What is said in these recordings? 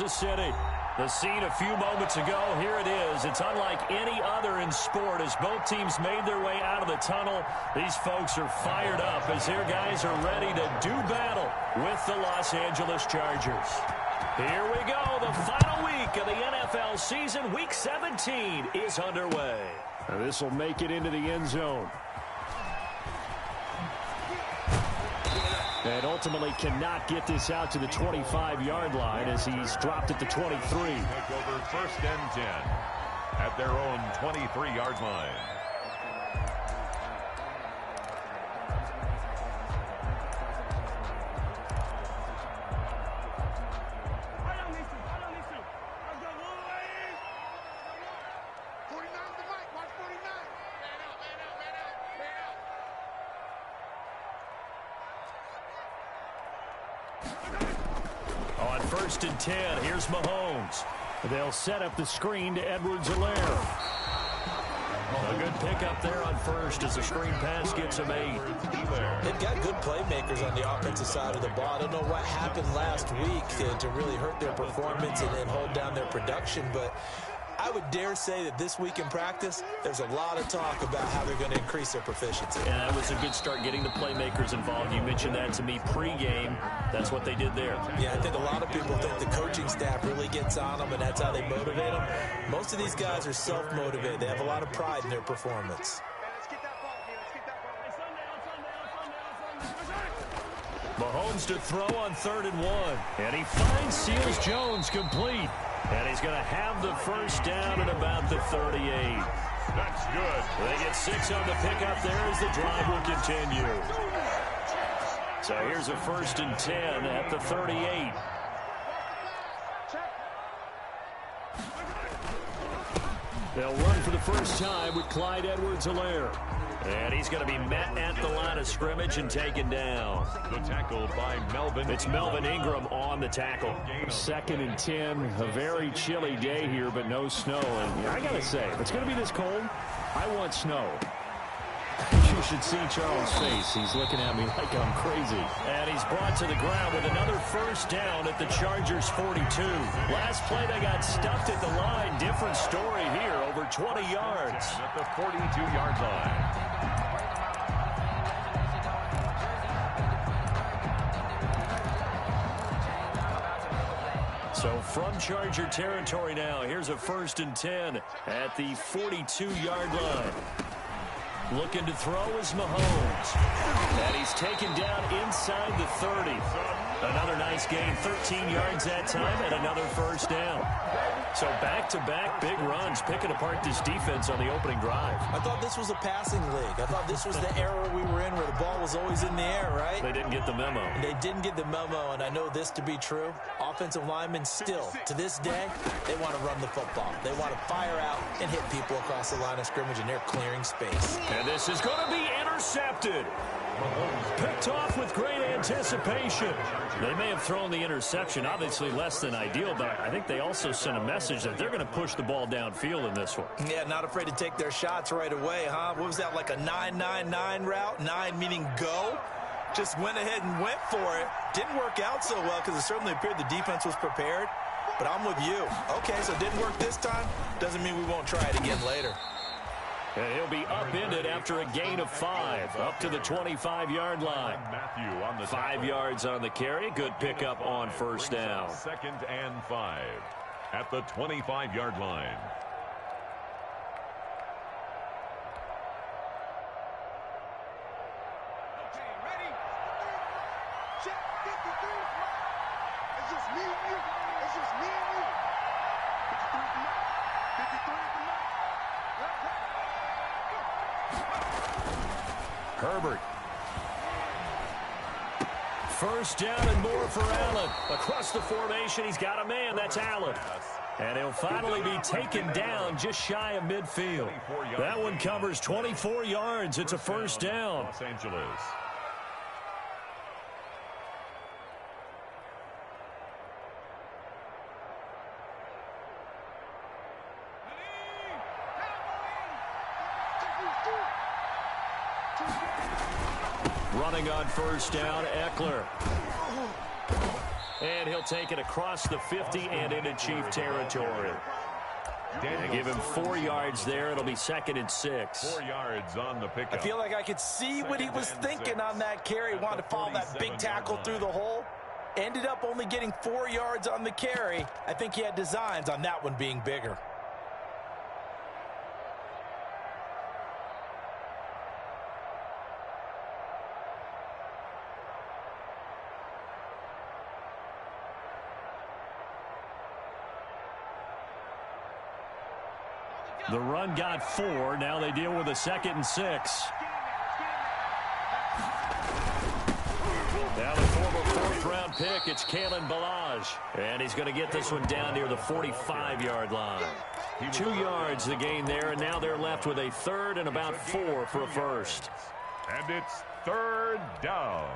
Kansas City. The scene a few moments ago, here it is. It's unlike any other in sport as both teams made their way out of the tunnel. These folks are fired up as their guys are ready to do battle with the Los Angeles Chargers. Here we go. The final week of the NFL season, Week 17, is underway. This will make it into the end zone. And ultimately cannot get this out to the 25-yard line as he's dropped at the 23. Take over 1st and 10 at their own 23-yard line. On 1st and 10, here's Mahomes. They'll set up the screen to Edwards-Helaire. A good pickup there on 1st as the screen pass gets him 8. They've got good playmakers on the offensive side of the ball. I don't know what happened last week to really hurt their performance and hold down their production, but I would dare say that this week in practice, there's a lot of talk about how they're going to increase their proficiency. And that was a good start getting the playmakers involved. You mentioned that to me pregame. That's what they did there. Yeah, I think a lot of people think the coaching staff really gets on them, and that's how they motivate them. Most of these guys are self-motivated. They have a lot of pride in their performance. Mahomes to throw on 3rd and 1. And he finds Seals Jones complete. And he's going to have the first down at about the 38. That's good. They get 6 on the pickup there as the drive will continue. So here's a 1st and 10 at the 38. They'll run for the first time with Clyde Edwards-Helaire. And he's going to be met at the line of scrimmage and taken down. The tackle by Melvin. It's Melvin Ingram on the tackle. 2nd and 10. A very chilly day here, but no snow. And I got to say, if it's going to be this cold, I want snow. You should see Charles' face. He's looking at me like I'm crazy. And he's brought to the ground with another first down at the Chargers' 42. Last play, they got stuffed at the line. Different story here, over 20 yards. At the 42-yard line. So from Charger territory now, here's a 1st and 10 at the 42-yard line. Looking to throw is Mahomes. And he's taken down inside the 30. Another nice gain, 13 yards that time, and another first down. So back-to-back big runs, picking apart this defense on the opening drive. I thought this was a passing league. I thought this was the era we were in where the ball was always in the air, right? They didn't get the memo. They didn't get the memo, and I know this to be true. Offensive linemen still, to this day, they want to run the football. They want to fire out and hit people across the line of scrimmage, and they're clearing space. And this is going to be intercepted. Picked off with great anticipation. They may have thrown the interception, obviously less than ideal, but I think they also sent a message that they're going to push the ball downfield in this one. Yeah, not afraid to take their shots right away, huh? What was that, like a 9-9-9 route? 9 meaning go? Just went ahead and went for it. Didn't work out so well because it certainly appeared the defense was prepared, but I'm with you. Okay, so it didn't work this time. Doesn't mean we won't try it again later. And he'll be upended after a gain of 5, up to the 25-yard line. Matthew on the 5 yards on the carry. Good pickup on first down. 2nd and 5 at the 25-yard line. Herbert. First down and more for Allen. Across the formation, he's got a man. That's Allen. And he'll finally be taken down just shy of midfield. That one covers 24 yards. It's a first down. Los Angeles. Running on first down, Eckler. And he'll take it across the 50 and into Chief territory. They give him 4 yards there. It'll be 2nd and 6. 4 yards on the pickup. I feel like I could see what he was thinking on that carry. Wanted to follow that big tackle through the hole. Ended up only getting 4 yards on the carry. I think he had designs on that one being bigger. The run got 4. Now they deal with a 2nd and 6. Now the former 4th-round pick, it's Kalen Ballage. And he's going to get this one down near the 45-yard line. 2 yards the gain there, and now they're left with a 3rd and about 4 for a first. And it's 3rd down.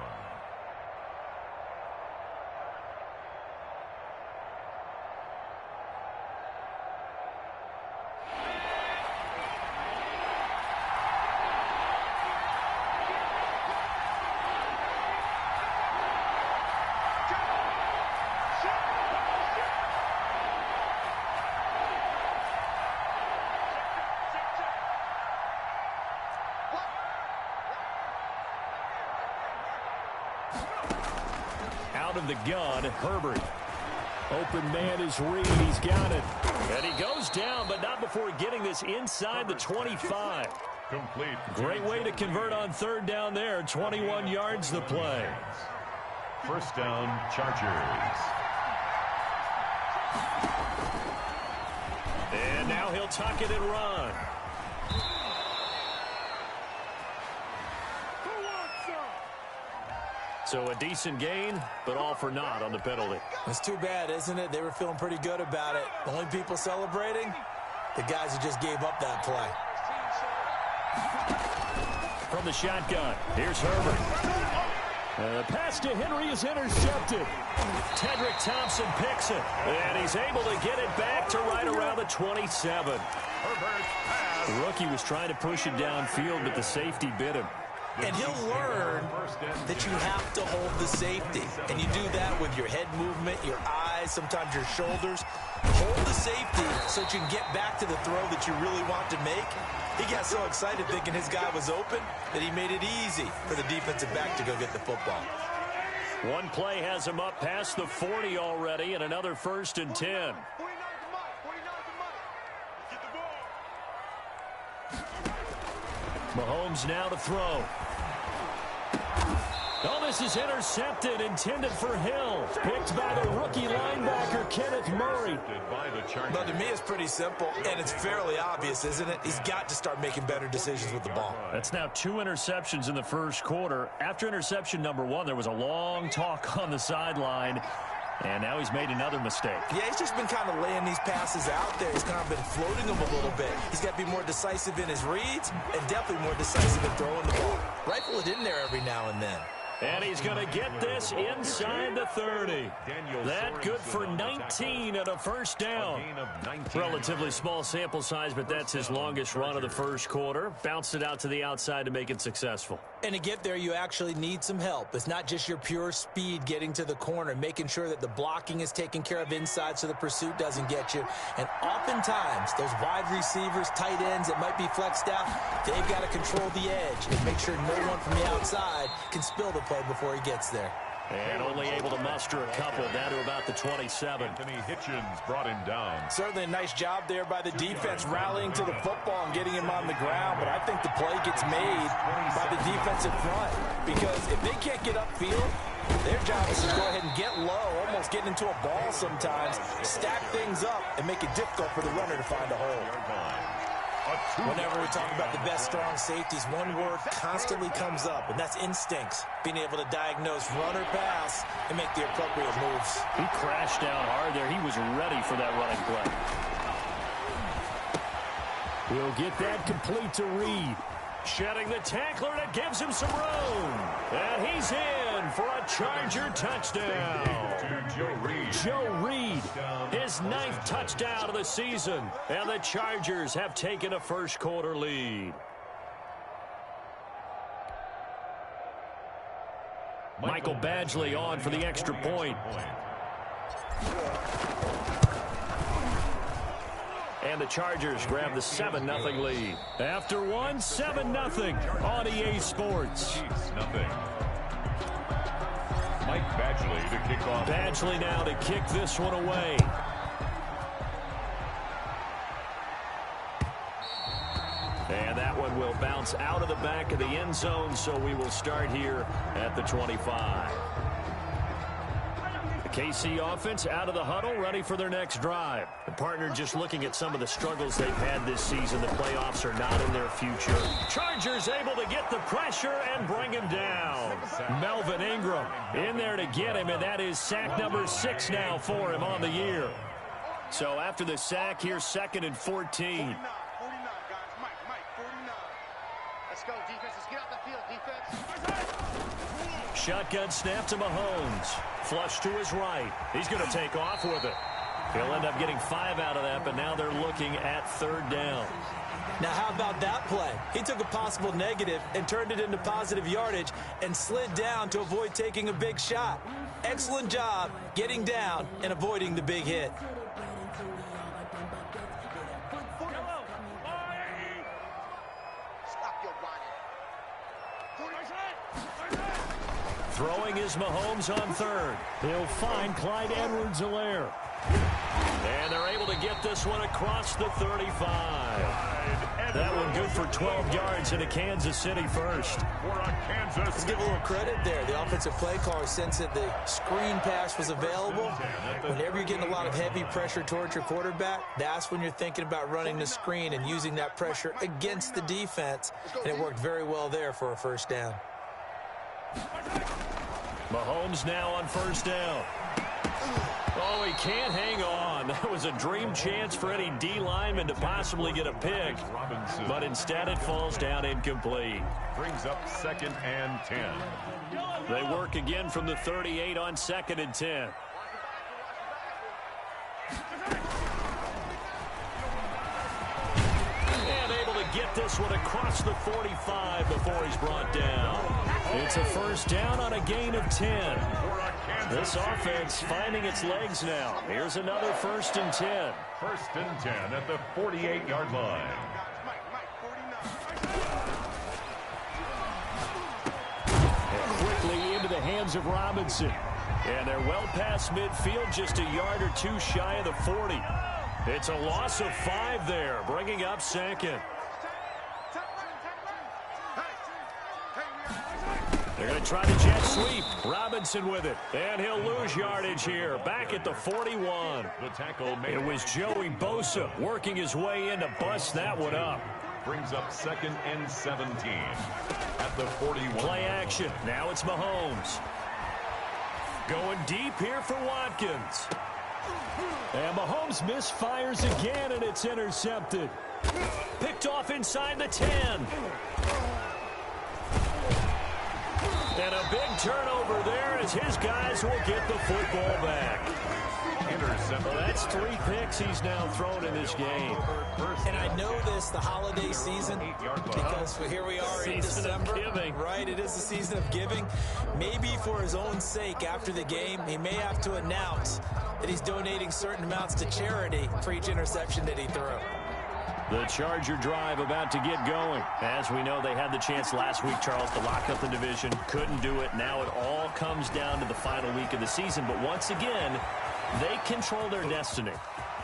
Out of the gun, Herbert. Open man is Reed. He's got it. And he goes down, but not before getting this inside the 25. Complete. Great way to convert on 3rd down there. 21 yards the play. 1st down, Chargers. And now he'll tuck it and run. So a decent gain, but all for naught on the penalty. It's too bad, isn't it? They were feeling pretty good about it. The only people celebrating, the guys who just gave up that play. From the shotgun, here's Herbert. Pass to Henry is intercepted. Tedrick Thompson picks it, and he's able to get it back to right around the 27. The rookie was trying to push it downfield, but the safety bit him. And he'll learn that you have to hold the safety. And you do that with your head movement, your eyes, sometimes your shoulders. Hold the safety so that you can get back to the throw that you really want to make. He got so excited thinking his guy was open that he made it easy for the defensive back to go get the football. One play has him up past the 40 already, and another 1st and 10. Mahomes now to throw. Oh, this is intercepted, intended for Hill. Picked by the rookie linebacker, Kenneth Murray. But to me, it's pretty simple, and it's fairly obvious, isn't it? He's got to start making better decisions with the ball. That's now 2 interceptions in the first quarter. After interception number 1, there was a long talk on the sideline. And now he's made another mistake. Yeah, he's just been kind of laying these passes out there. He's kind of been floating them a little bit. He's got to be more decisive in his reads and definitely more decisive in throwing the ball. Rifle it in there every now and then. And he's going to get this inside the 30. That good for 19 and a 1st down. Relatively small sample size, but that's his longest run of the first quarter. Bounced it out to the outside to make it successful. And to get there, you actually need some help. It's not just your pure speed getting to the corner, making sure that the blocking is taken care of inside so the pursuit doesn't get you. And oftentimes, those wide receivers, tight ends that might be flexed out, they've got to control the edge and make sure no one from the outside can spill the play before he gets there. And only able to muster a couple down to about the 27. Anthony Hitchens brought him down. Certainly a nice job there by the defense rallying to the football and getting him on the ground, but I think the play gets made by the defensive front because if they can't get upfield, their job is to go ahead and get low, almost get into a ball sometimes, stack things up, and make it difficult for the runner to find a hole. Whenever we talk about the best strong safeties, one word constantly comes up, and that's instincts. Being able to diagnose run or pass and make the appropriate moves. He crashed down hard there. He was ready for that running play. He'll get that complete to Reed. Shedding the tackler, and it gives him some room. And he's in for a Charger touchdown. Joe Reed, his 9th touchdown of the season. And the Chargers have taken a first quarter lead. Michael Badgley on for the extra point. And the Chargers grab the 7-0 lead. After one, 7-0 on EA Sports. Nothing. Mike Badgley to kick off. Badgley now to kick this one away. And that one will bounce out of the back of the end zone, so we will start here at the 25. The KC offense out of the huddle, ready for their next drive. The partner just looking at some of the struggles they've had this season. The playoffs are not in their future. Chargers able to get the pressure and bring him down. Melvin Ingram in there to get him, and that is sack number 6 now for him on the year. So after the sack, here's 2nd and 14. Let's go, defense. Let's get out the field, defense. Shotgun snap to Mahomes. Flush to his right. He's going to take off with it. He'll end up getting 5 out of that, but now they're looking at 3rd down. Now, how about that play? He took a possible negative and turned it into positive yardage and slid down to avoid taking a big shot. Excellent job getting down and avoiding the big hit. Throwing is Mahomes on 3rd. He'll find Clyde Edwards-Helaire. And they're able to get this one across the 35. That one good for 12 yards into Kansas City first. Let's give a little credit there. The offensive play caller sensed that the screen pass was available. Whenever you're getting a lot of heavy pressure towards your quarterback, that's when you're thinking about running the screen and using that pressure against the defense. And it worked very well there for a 1st down. Mahomes now on 1st down. Oh, he can't hang on. That was a dream chance for any D lineman to possibly get a pick. But instead it falls down incomplete. Brings up 2nd and 10. They work again from the 38 on 2nd and 10. And able to get this one across the 45 before he's brought down. It's a 1st down on a gain of 10. This offense finding its legs now. Here's another 1st and 10. 1st and 10 at the 48-yard line. And quickly into the hands of Robinson. And they're well past midfield, just a yard or 2 shy of the 40. It's a loss of 5 there, bringing up 2nd. They're going to try the jet sweep. Robinson with it. And he'll lose yardage here. Back at the 41. The tackle made. It was Joey Bosa working his way in to bust that one up. Brings up 2nd and 17 at the 41. Play action. Now it's Mahomes. Going deep here for Watkins. And Mahomes misfires again, and it's intercepted. Picked off inside the 10. And a big turnover there as his guys will get the football back. Well, that's 3 picks he's now thrown in this game. And I know this, the holiday season, because here we are in December. Right, it is the season of giving. Maybe for his own sake, after the game, he may have to announce that he's donating certain amounts to charity for each interception that he threw. The Charger drive about to get going. As we know, they had the chance last week, Charles, to lock up the division. Couldn't do it. Now it all comes down to the final week of the season. But once again, they control their destiny.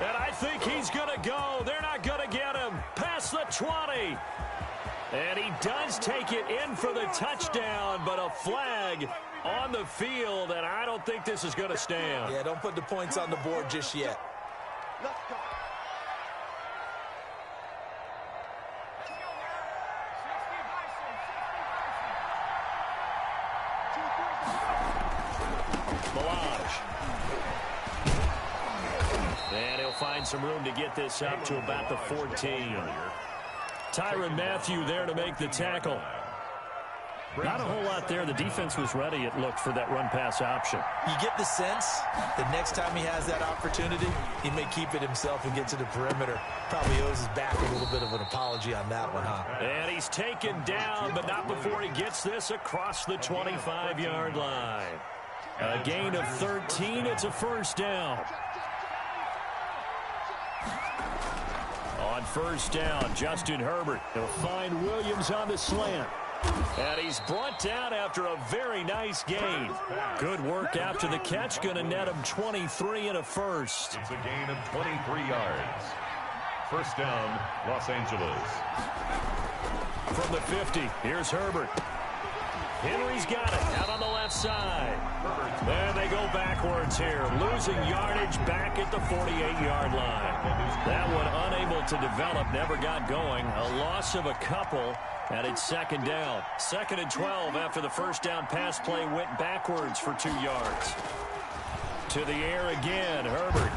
And I think he's going to go. They're not going to get him. Past the 20. And he does take it in for the touchdown, but a flag on the field, and I don't think this is going to stand. Yeah, don't put the points on the board just yet. Let's go. And he'll find some room to get this up to about the 14. Tyrann Mathieu there to make the tackle. Not a whole lot there. The defense was ready, it looked, for that run-pass option. You get the sense that next time he has that opportunity, he may keep it himself and get to the perimeter. Probably owes his back a little bit of an apology on that one, huh? And he's taken down, but not before he gets this across the 25-yard line. A gain of 13. It's a first down. On first down, Justin Herbert. He'll find Williams on the slant. And he's brought down after a very nice gain. Good work after the catch. Going to net him 23 and a first. It's a gain of 23 yards. First down, Los Angeles. From the 50, here's Herbert. Henry's got it out on the left side. Then they go backwards here, losing yardage back at the 48-yard line. That one unable to develop, never got going. A loss of a couple, and it's second down. 2nd and 12 after the first down pass play went backwards for 2 yards. To the air again, Herbert.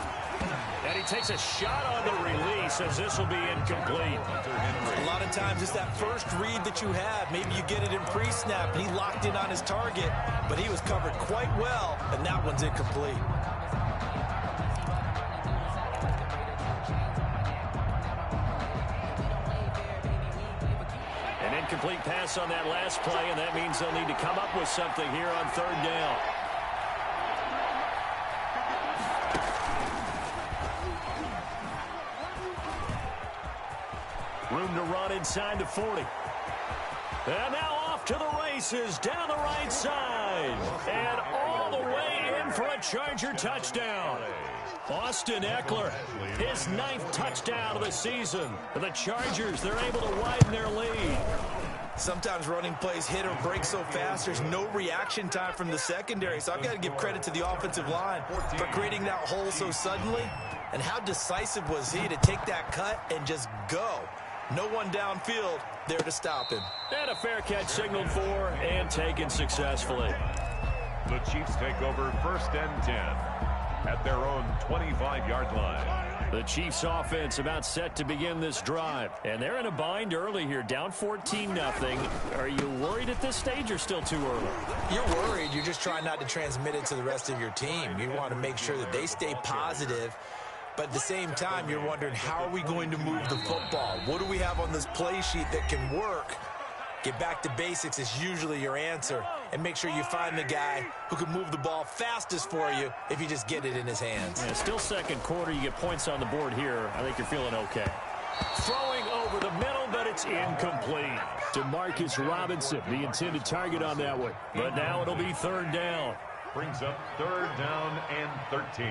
And he takes a shot on the release as this will be incomplete. A lot of times it's that first read that you have. Maybe you get it in pre-snap, and he locked in on his target, but he was covered quite well, and that one's incomplete. An incomplete pass on that last play, and that means they'll need to come up with something here on third down. Room to run inside the 40. And now off to the races down the right side. And all the way in for a Charger touchdown. Austin Eckler, his 9th touchdown of the season. The Chargers, they're able to widen their lead. Sometimes running plays hit or break so fast, there's no reaction time from the secondary. So I've got to give credit to the offensive line for creating that hole so suddenly. And how decisive was he to take that cut and just go? No one downfield there to stop him. And a fair catch signaled for and taken successfully. The Chiefs take over 1st and 10 at their own 25-yard line. The Chiefs offense about set to begin this drive. And they're in a bind early here, down 14-0. Are you worried at this stage or still too early? You're worried. You're just trying not to transmit it to the rest of your team. You want to make sure that they stay positive. But at the same time, you're wondering, how are we going to move the football? What do we have on this play sheet that can work? Get back to basics is usually your answer. And make sure you find the guy who can move the ball fastest for you if you just get it in his hands. Yeah, still second quarter. You get points on the board here. I think you're feeling okay. Throwing over the middle, but it's incomplete. To Marcus Robinson, the intended target on that one. But now it'll be third down. Brings up 3rd down and 13.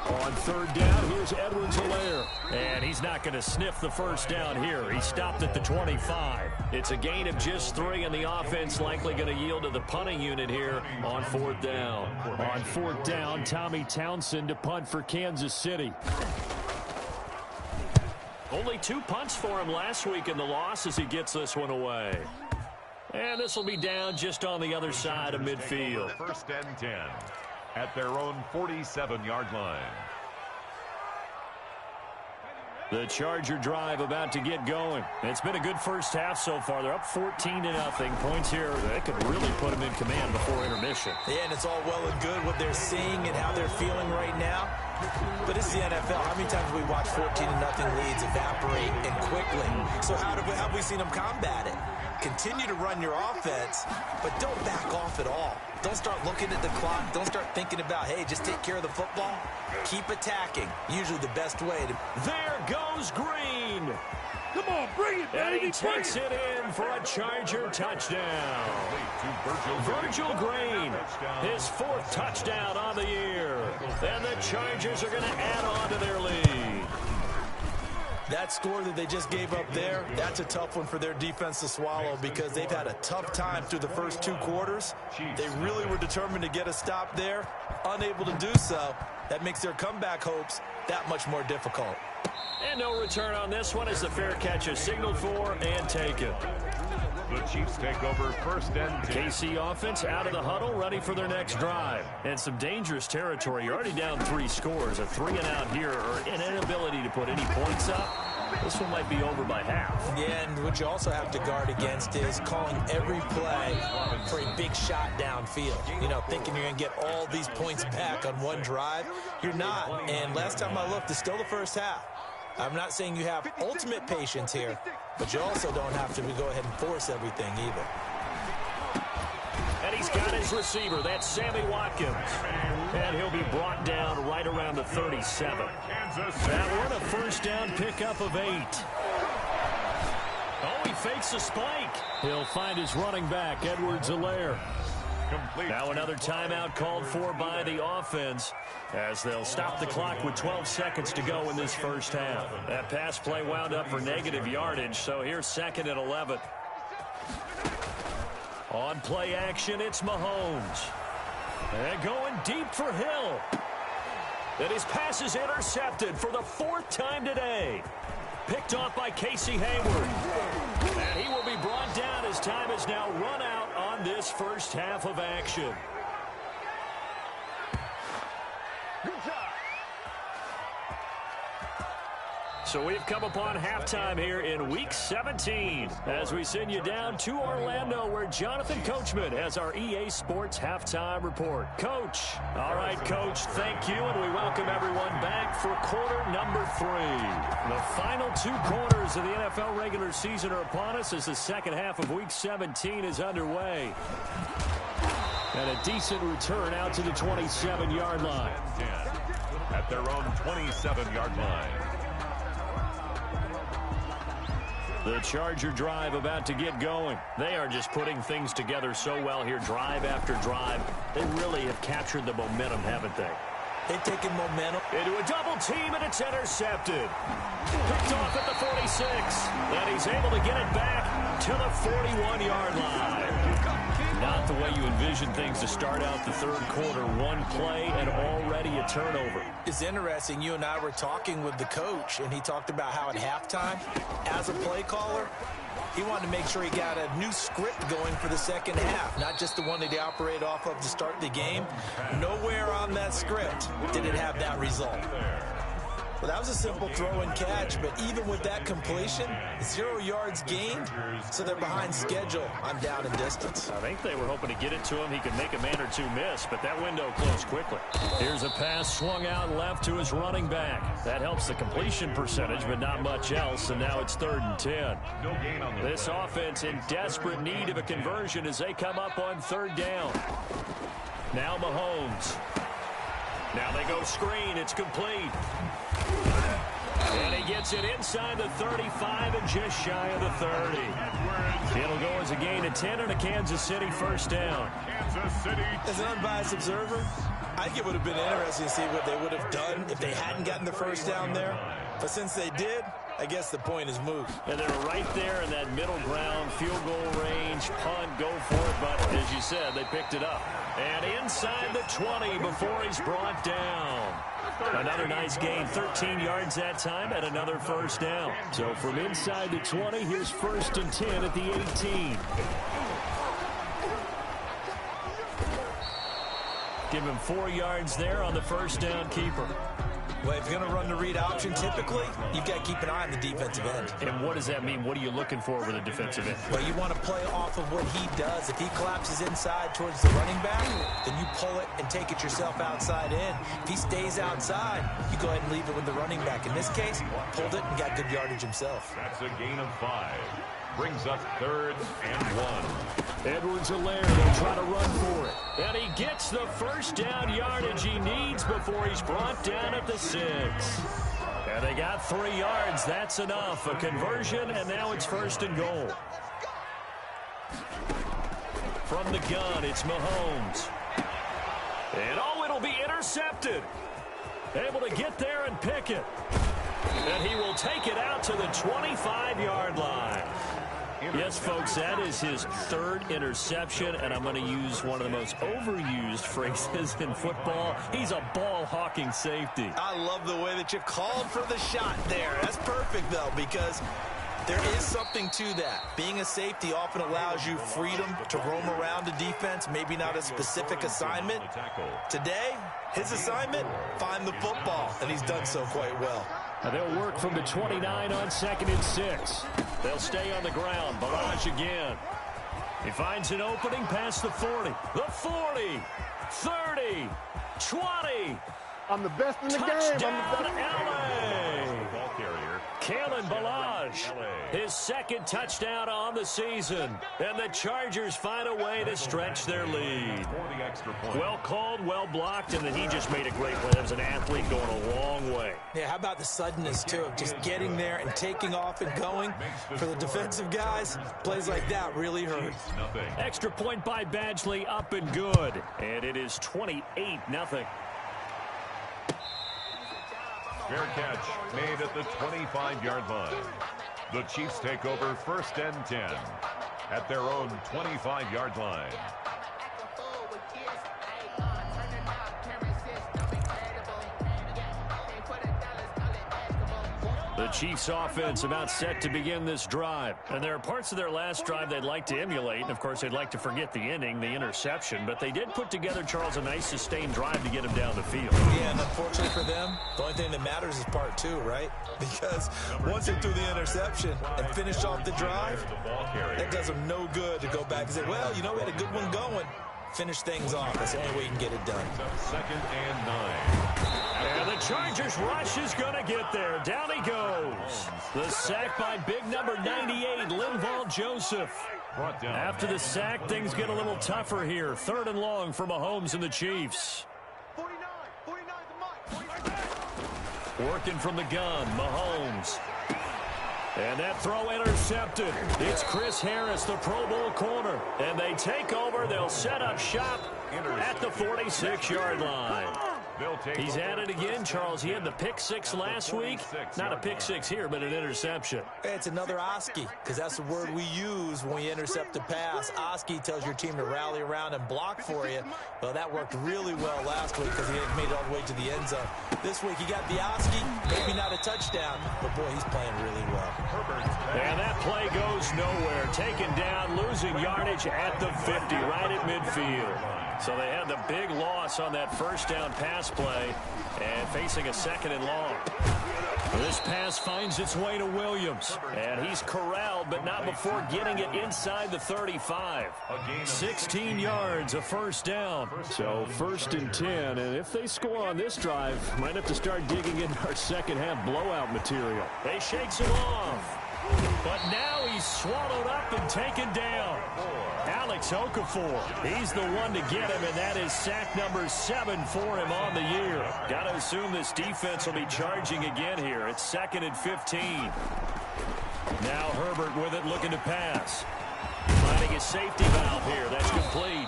On third down, here's Edwards-Helaire. And he's not going to sniff the first down here. He stopped at the 25. It's a gain of just 3, and the offense likely going to yield to the punting unit here on 4th down. On 4th down, Tommy Townsend to punt for Kansas City. Only 2 punts for him last week in the loss as he gets this one away. And this will be down just on the other side of midfield. 1st and 10 at their own 47-yard line. The Charger drive about to get going. It's been a good first half so far. They're up 14-0. Points here that could really put them in command before intermission. Yeah, and it's all well and good what they're seeing and how they're feeling right now. But it's the NFL. How many times have we watched 14-0 leads evaporate and quickly? So how have we seen them combat it? Continue to run your offense, but don't back off at all. Don't start looking at the clock. Don't start thinking about, hey, just take care of the football. Keep attacking. Usually the best way to... There goes Green. Come on, bring it, baby. And he takes it in for a Charger touchdown. Virgil Green, his 4th touchdown on the year. And the Chargers are going to add on to their lead. That score that they just gave up there, that's a tough one for their defense to swallow because they've had a tough time through the first 2 quarters. They really were determined to get a stop there, unable to do so. That makes their comeback hopes that much more difficult. And no return on this one as the fair catch is signaled for and taken. The Chiefs take over 1st and 10. KC offense out of the huddle, ready for their next drive. And some dangerous territory. You're already down 3 scores. A 3-and-out here or an inability to put any points up. This one might be over by half. Yeah, and what you also have to guard against is calling every play for a big shot downfield. You know, thinking you're going to get all these points back on one drive. You're not. And last time I looked, it's still the first half. I'm not saying you have ultimate patience here, but you also don't have to go ahead and force everything either. And he's got his receiver. That's Sammy Watkins. And he'll be brought down right around the the 37. That one, a first down pickup of 8. Oh, he fakes a spike. He'll find his running back, Edwards-Helaire. Now another timeout called for by the offense as they'll stop the clock with 12 seconds to go in this first half. That pass play wound up for negative yardage, so here's 2nd and 11. On play action, it's Mahomes. And going deep for Hill. And his pass is intercepted for the 4th time today. Picked off by Casey Hayward. And he will be brought down as time is now run out on this first half of action. So we've come upon halftime here in Week 17 as we send you down to Orlando where Jonathan Coachman has our EA Sports Halftime Report. Coach. All right, Coach, thank you, and we welcome everyone back for quarter number 3. The final 2 quarters of the NFL regular season are upon us as the second half of Week 17 is underway. And a decent return out to the 27-yard line. At their own 27-yard line. The Charger drive about to get going. They are just putting things together so well here, drive after drive. They really have captured the momentum, haven't they? They've taken momentum into a double team, and it's intercepted. Picked off at the 46, and he's able to get it back to the 41-yard line. Not the way you envision things to start out the third quarter. One play and already a turnover. It's interesting. You and I were talking with the coach, and he talked about how at halftime, as a play caller, he wanted to make sure he got a new script going for the second half, not just the one that he operated off of to start the game. Nowhere on that script did it have that result. Well, that was a simple throw and catch, but even with that completion, 0 yards gained, so they're behind schedule on down and distance. I think they were hoping to get it to him. He could make a man or two miss, but that window closed quickly. Here's a pass swung out left to his running back. That helps the completion percentage, but not much else, and now it's 3rd and 10. This offense in desperate need of a conversion as they come up on 3rd down. Now Mahomes. Now they go screen. It's complete. And he gets it inside the 35 and just shy of the 30. It'll go as a gain of 10 and a Kansas City first down. As an unbiased observer, I think it would have been interesting to see what they would have done if they hadn't gotten the first down there. But since they did, I guess the point is moved. And they're right there in that middle ground, field goal range, punt, go for it. But as you said, they picked it up. And inside the 20 before he's brought down. Another nice gain, 13 yards that time, and another first down. So from inside the 20, here's 1st and 10 at the 18. Give him 4 yards there on the first down keeper. Well, if you're going to run the read option, typically, you've got to keep an eye on the defensive end. And what does that mean? What are you looking for with a defensive end? Well, you want to play off of what he does. If he collapses inside towards the running back, then you pull it and take it yourself outside in. If he stays outside, you go ahead and leave it with the running back. In this case, pulled it and got good yardage himself. That's a gain of 5. Brings up 3rd and 1. Edwards-Helaire will try to run for it. And he gets the first down yardage he needs before he's brought down at the 6. And they got 3 yards. That's enough. A conversion, and now it's 1st and goal. From the gun, it's Mahomes. And oh, it'll be intercepted. Able to get there and pick it. And he will take it out to the 25-yard line. Yes, folks, that is his 3rd interception, and I'm going to use one of the most overused phrases in football. He's a ball-hawking safety. I love the way that you called for the shot there. That's perfect, though, because there is something to that. Being a safety often allows you freedom to roam around the defense, maybe not a specific assignment. Today, his assignment, find the football, and he's done so quite well. Now they'll work from the 29 on 2nd and 6. They'll stay on the ground. Barrage again. He finds an opening past the 40. The 40. 30. 20. I'm the best in the Touchdown, game. LA. Ball carrier. Kalen Ballage, his 2nd touchdown on the season. And the Chargers find a way to stretch their lead. For the extra point. Well called, well blocked, and then he just made a great play. That was an athlete going a Yeah, how about the suddenness, too, of just getting there and taking off and going? For the defensive guys, plays like that really hurt. Extra point by Badgley, up and good. And it is 28-0. Fair catch made at the 25-yard line. The Chiefs take over 1st and 10 at their own 25-yard line. The Chiefs offense about set to begin this drive. And there are parts of their last drive they'd like to emulate. And, of course, they'd like to forget the ending, the interception. But they did put together, Charles, a nice sustained drive to get him down the field. Yeah, and unfortunately for them, the only thing that matters is part 2, right? Because once they threw the interception and finished off the drive, that does them no good to go back and say, well, you know, we had a good one going. Finish things off. That's the only way you can get it done. 2nd and 9. And the Chargers rush is going to get there. Down he goes. The sack by big number 98, Linval Joseph. After the sack, things get a little tougher here. 3rd and long for Mahomes and the Chiefs. 49, Working from the gun, Mahomes. And that throw intercepted. It's Chris Harris, the Pro Bowl corner. And they take over. They'll set up shop at the 46-yard line. He's at it again, Charles. He had the pick 6 last week. Not a pick 6 here, but an interception. It's another Oski, because that's the word we use when we intercept a pass. Oski tells your team to rally around and block for you. Well, that worked really well last week because he had made it all the way to the end zone. This week he got the Oski, maybe not a touchdown, but boy, he's playing really well. And that play goes nowhere. Taken down, losing yardage at the 50, right at midfield. So they had the big loss on that first down pass play and facing a 2nd and long. This pass finds its way to Williams. And he's corralled, but not before getting it inside the 35. 16 yards, a first down. So 1st and 10, and if they score on this drive, might have to start digging into our second half blowout material. They shakes him off. But now he's swallowed up and taken down. Alex Okafor, he's the one to get him, and that is sack number 7 for him on the year. Got to assume this defense will be charging again here. It's 2nd and 15. Now Herbert with it, looking to pass. Finding his safety valve here. That's complete.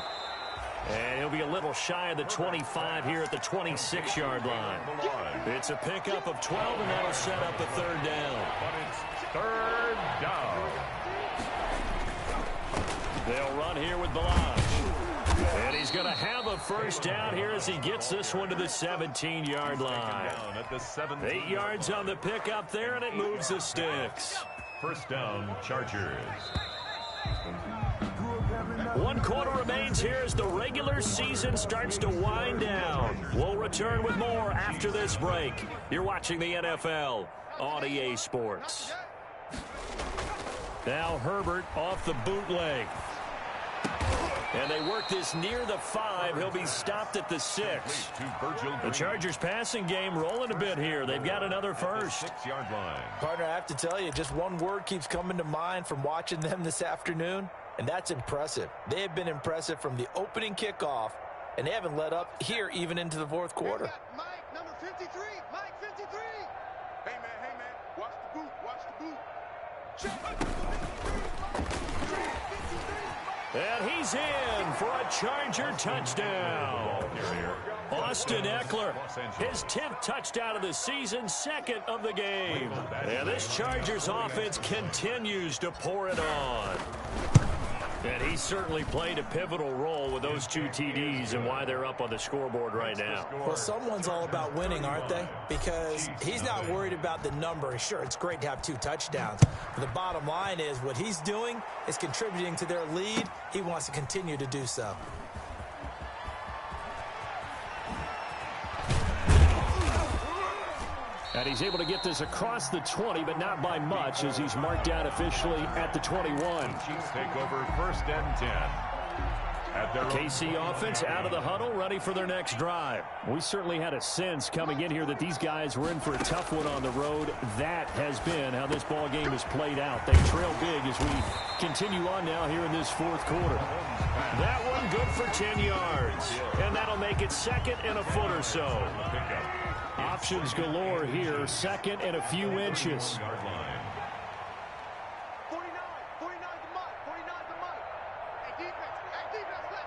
And he'll be a little shy of the 25 here at the 26-yard line. It's a pickup of 12, and that'll set up a 3rd down. But it's 3rd down. They'll run here with Balaj. And he's going to have a first down here as he gets this one to the 17-yard line. 8 yards on the pickup there, and it moves the sticks. 1st down, Chargers. 1 quarter remains here as the regular season starts to wind down. We'll return with more after this break. You're watching the NFL on EA Sports. Now Herbert off the bootleg. And they work this near the 5. He'll be stopped at the 6. The Chargers passing game rolling a bit here. They've got another first. 6-yard line. Partner, I have to tell you, just one word keeps coming to mind from watching them this afternoon, and that's impressive. They have been impressive from the opening kickoff, and they haven't let up here even into the 4th quarter. Mike, number 53. Mike, 53. Hey, man, watch the boot, watch the boot. And he's in for a Charger touchdown. Austin Eckler, his 10th touchdown of the season, 2nd of the game. And this Chargers offense continues to pour it on. And he certainly played a pivotal role with those 2 TDs and why they're up on the scoreboard right now. Well, someone's all about winning, aren't they? Because he's not worried about the number. Sure, it's great to have 2 touchdowns. But the bottom line is what he's doing is contributing to their lead. He wants to continue to do so. And he's able to get this across the 20, but not by much, as he's marked down officially at the 21. Chiefs take over 1st and 10. The KC offense out of the huddle, ready for their next drive. We certainly had a sense coming in here that these guys were in for a tough one on the road. That has been how this ball game has played out. They trail big as we continue on now here in this 4th quarter. That one good for 10 yards. And that'll make it 2nd and a foot or so. options galore here. Second and a few inches. 49 the mark. 49 the mark. Hey, defense, let's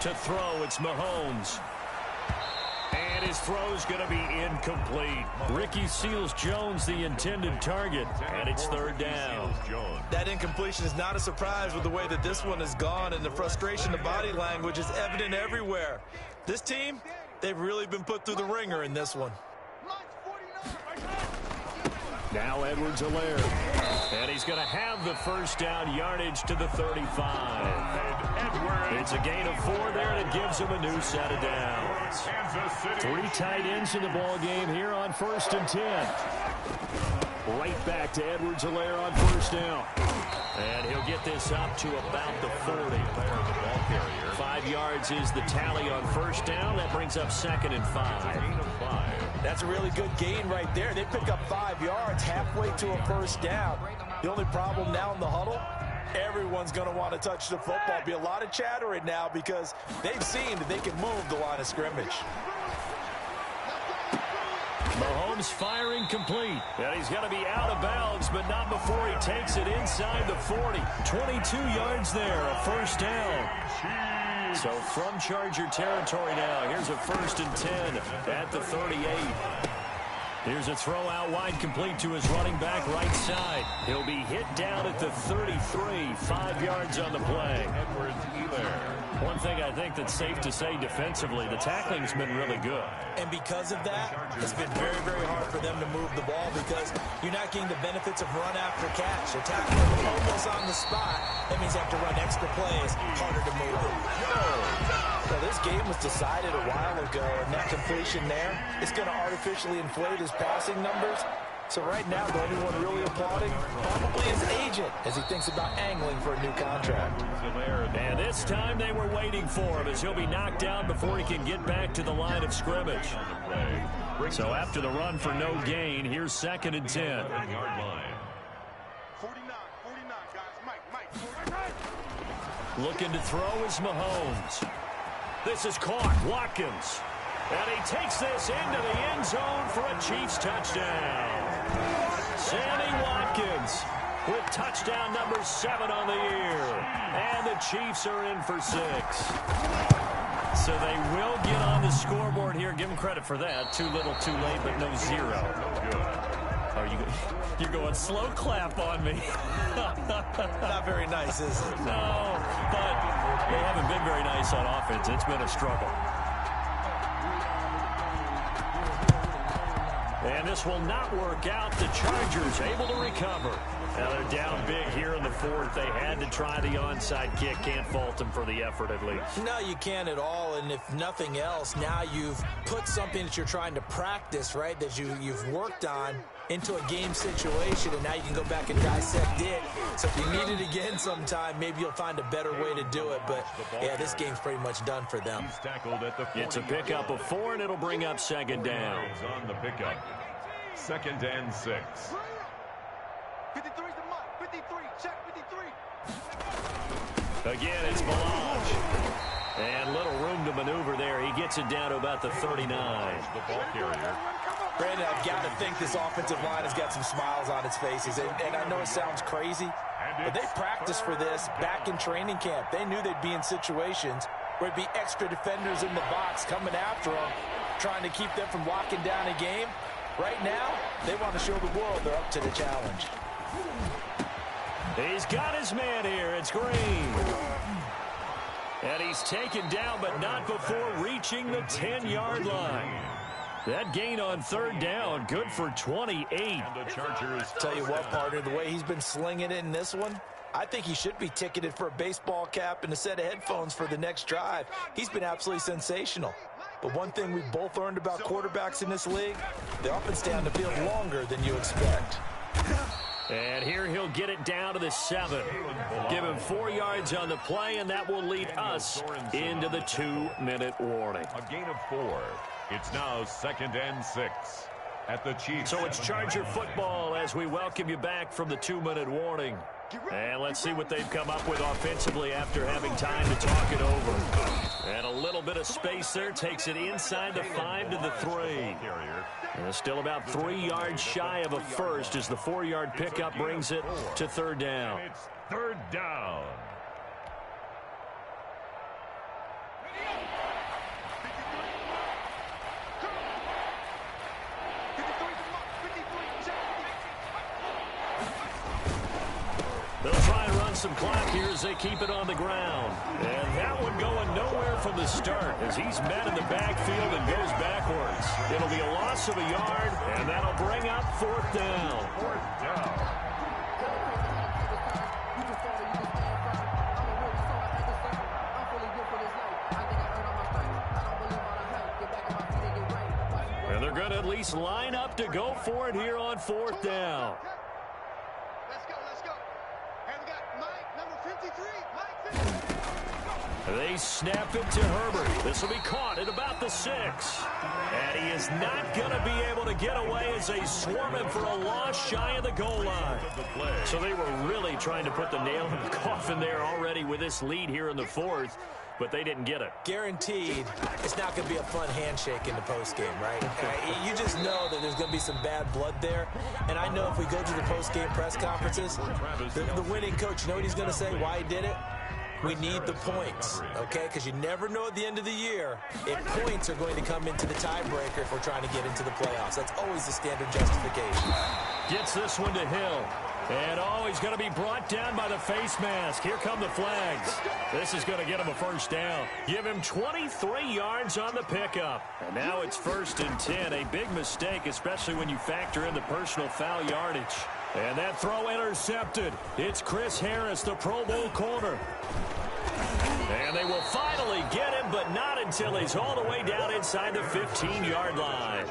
go. To throw, it's Mahomes. And his throw's going to be incomplete. Ricky Seals-Jones, the intended target, and it's third down. That incompletion is not a surprise with the way that this one has gone, and the frustration, the body language is evident everywhere. This team, they've really been put through the ringer in this one. Now Edwards-Helaire. And he's going to have the first down yardage to the 35. It's a gain of 4 there, and it gives him a new set of downs. 3 tight ends in the ball game here on 1st and 10. Right back to Edwards-Helaire on first down. And he'll get this up to about the 40. 5 yards is the tally on first down. That brings up 2nd and 5. That's a really good gain right there. They pick up 5 yards halfway to a first down. The only problem now in the huddle, everyone's going to want to touch the football. Be a lot of chatter right now because they've seen that they can move the line of scrimmage. Mahomes firing complete. And he's going to be out of bounds, but not before he takes it inside the 40. 22 yards there, a first down. So from Charger territory now, here's a 1st and 10 at the 38. Here's a throw out wide, complete to his running back right side. He'll be hit down at the 33, 5 yards on the play. One thing I think that's safe to say defensively, the tackling's been really good. And because of that, it's been very, very hard for them to move the ball because you're not getting the benefits of run after catch. A tackle almost on the spot. That means you have to run extra plays, harder to move it. Well, this game was decided a while ago, and that completion there is going to artificially inflate his passing numbers. So right now, the only one really applauding probably his agent as he thinks about angling for a new contract. And this time they were waiting for him as he'll be knocked down before he can get back to the line of scrimmage. So after the run for no gain, here's 2nd and 10. 49, guys. Mike. Looking to throw is Mahomes. This is caught. Watkins. And he takes this into the end zone for a Chiefs touchdown. Sammy Watkins with touchdown number 7 on the year. And the Chiefs are in for 6. So they will get on the scoreboard here. Give them credit for that. Too little, too late, but no 0. Are you're going slow clap on me. Not very nice, is it? No, but they haven't been very nice on offense. It's been a struggle. And this will not work out. The Chargers able to recover. Now they're down big here in the 4th. They had to try the onside kick. Can't fault them for the effort at least. No, you can't at all. And if nothing else, now you've put something that you're trying to practice, right, that you've worked on into a game situation, and now you can go back and dissect it. So if you need it again sometime, maybe you'll find a better way to do it. But, yeah, this game's pretty much done for them. It's a pickup of 4, and it'll bring up 2nd down. On the pickup. 2nd and 6. 53's the mark. 53. Check 53. Again, it's Balaj. And little room to maneuver there. He gets it down to about the 39. The ball carrier. Brandon, I've got to think this offensive line has got some smiles on its faces. And I know it sounds crazy, but they practiced for this back in training camp. They knew they'd be in situations where it'd be extra defenders in the box coming after them, trying to keep them from locking down a game. Right now, they want to show the world they're up to the challenge. He's got his man here. It's Green. And he's taken down, but not before reaching the 10-yard line. That gain on 3rd down, good for 28. The Chargers. Tell you what, partner, the way he's been slinging it in this one, I think he should be ticketed for a baseball cap and a set of headphones for the next drive. He's been absolutely sensational. But one thing we've both learned about quarterbacks in this league, they often stay on the field longer than you expect. And here he'll get it down to the 7. Give him 4 yards on the play, and that will lead us into the 2-minute warning. A gain of 4. It's now 2nd and 6 at the Chiefs. So it's Charger football as we welcome you back from the 2-minute warning. And let's see what they've come up with offensively after having time to talk it over. And a little bit of space there takes it inside the 5 to the 3. And still about 3 yards shy of a first as the 4-yard pickup brings it to third down. It's third down. They'll try and run some clock here as they keep it on the ground. And that one going nowhere from the start as he's met in the backfield and goes backwards. It'll be a loss of a yard, and that'll bring up fourth down. Fourth down. And they're going to at least line up to go for it here on fourth down. Let's go. And we got Mike, number 53. Mike 53. They snap it to Herbert. This will be caught at about the 6. And he is not going to be able to get away as they swarm him for a loss shy of the goal line. So they were really trying to put the nail in the coffin there already with this lead here in the fourth, but they didn't get it. Guaranteed, it's not going to be a fun handshake in the postgame, right? You just know that there's going to be some bad blood there. And I know if we go to the postgame press conferences, the winning coach, you know what he's going to say, why he did it? We need the points, okay? Because you never know at the end of the year if points are going to come into the tiebreaker if we're trying to get into the playoffs. That's always the standard justification. Gets this one to Hill. And, he's going to be brought down by the face mask. Here come the flags. This is going to get him a first down. Give him 23 yards on the pickup. And now it's 1st and 10. A big mistake, especially when you factor in the personal foul yardage. And that throw intercepted. It's Chris Harris, the Pro Bowl corner. And they will finally get him, but not until he's all the way down inside the 15-yard line.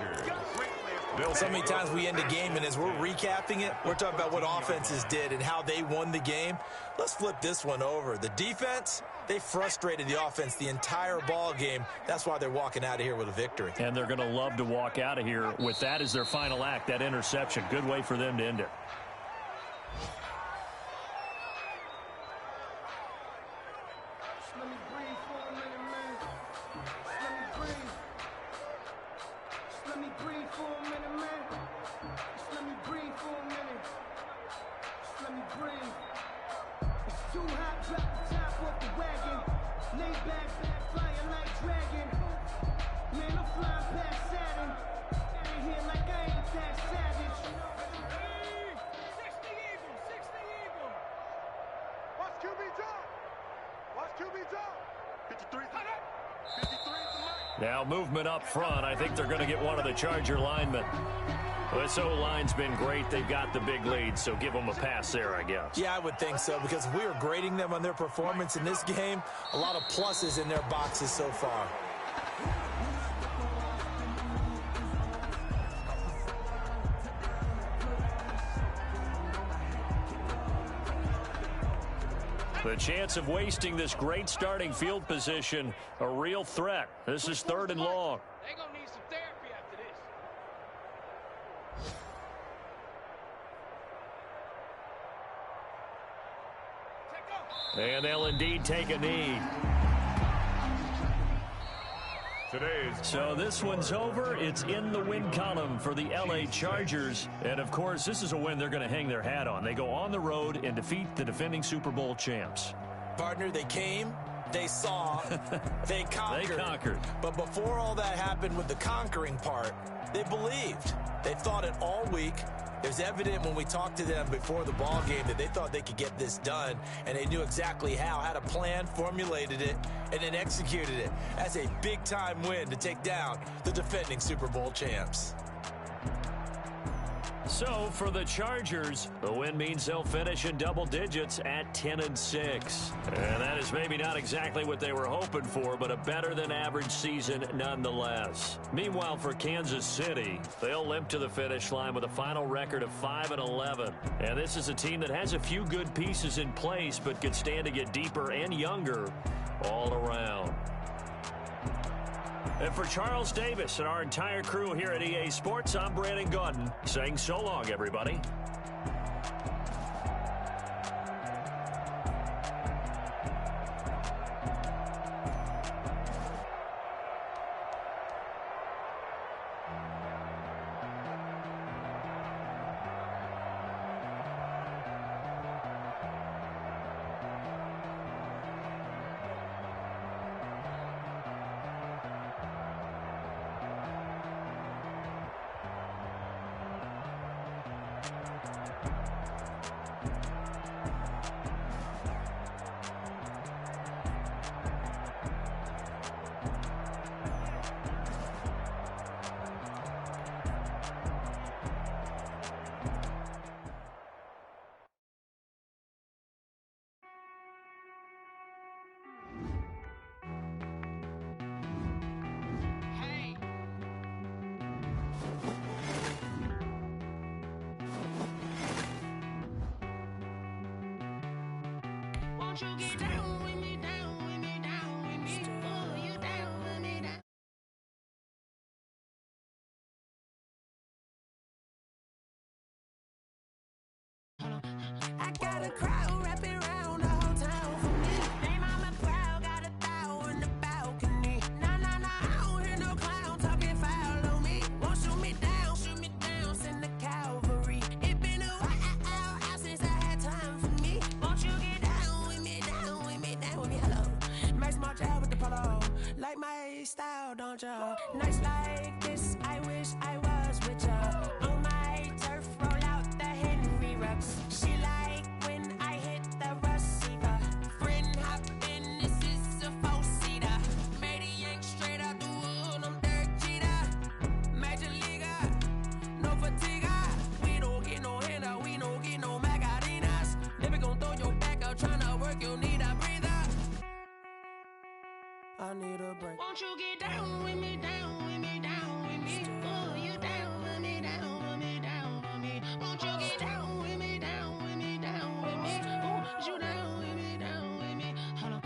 So many times we end the game, and as we're recapping it, we're talking about what offenses did and how they won the game. Let's flip this one over. The defense, they frustrated the offense the entire ball game. That's why they're walking out of here with a victory. And they're going to love to walk out of here with that as their final act, that interception. Good way for them to end it. Now movement up front. I think they're going to get one of the Charger linemen. This O-line's been great. They've got the big lead, so give them a pass there, I guess. Yeah, I would think so, because if we were grading them on their performance in this game, a lot of pluses in their boxes so far. The chance of wasting this great starting field position, a real threat. This is 3rd and long. They're going to need some therapy after this. And they'll indeed take a knee. So this one's over. It's in the win column for the L.A. Chargers. And, of course, this is a win they're going to hang their hat on. They go on the road and defeat the defending Super Bowl champs. Partner, they came, they saw, they conquered. They conquered. But before all that happened with the conquering part, they believed. They thought it all week. It was evident when we talked to them before the ball game that they thought they could get this done, and they knew exactly how, had a plan, formulated it, and then executed it. That's a big-time win to take down the defending Super Bowl champs. So for the Chargers, the win means they'll finish in double digits at 10-6. And that is maybe not exactly what they were hoping for, but a better than average season nonetheless. Meanwhile, for Kansas City, they'll limp to the finish line with a final record of 5-11. And this is a team that has a few good pieces in place, but could stand to get deeper and younger all around. And for Charles Davis and our entire crew here at EA Sports, I'm Brandon Gaudin saying so long, everybody. Won't you get down with me, down with me, down with me? Oh, you down with me, down. I got a crowd wrapping around the whole town for me. They mama proud, got a thou on the balcony. Nah, nah, nah, I don't hear no clown talking foul on me. Won't shoot me down, send the cavalry. It been a while since I had time for me. Won't you get down with me, down with me, down with me? Hello, Max March out with the polo. Like my style, don't ya? Nights like this, I wish I was with ya. On my turf, roll out the Henry rocks. She like when I hit the receiver. Friend hop in, this is a four-seater. Made a yank straight out the wood, I'm Derek Jeter. Major leaguer, no fatigue. We don't get no handout, we don't get no Macarinas. Never gon' throw your back out, tryna work, you need a breather. I need a break. Won't you get down with me, down with me, down with me? Oh, you down with me, down with me, down with me? Won't you get down with me, down with me, down with me? Oh, you down with me, down with me? Hold on.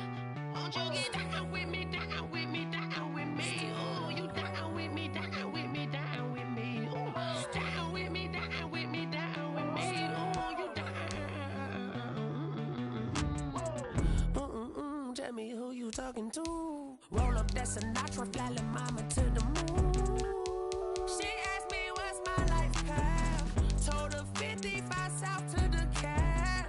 Won't you get down with me, down with me, down with me? Oh, you down with me, down with me, down with me? Oh, down with me, down with me, down with me? Oh, you down. Tell me who you talking to. Roll up that Sinatra, fly la mama to the moon. She asked me what's my life path. Told her 55 south to the cab.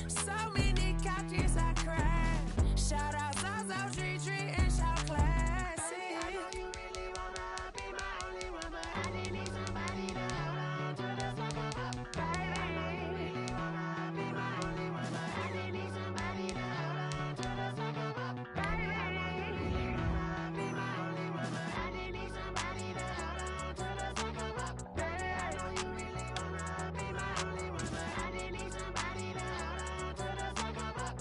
So many couches I cried. Shout out South Street and shout classic. I know you really wanna be my only one, but I didn't need somebody to hold on to the sucker up, baby. I know you really wanna be my only one, but I didn't need somebody to hold on to the sucker up, baby. I know you really wanna be my only one, but I didn't need somebody to hold on to the sucker up, baby. I know you really wanna be my only one, but I didn't need somebody to hold on to the sucker up.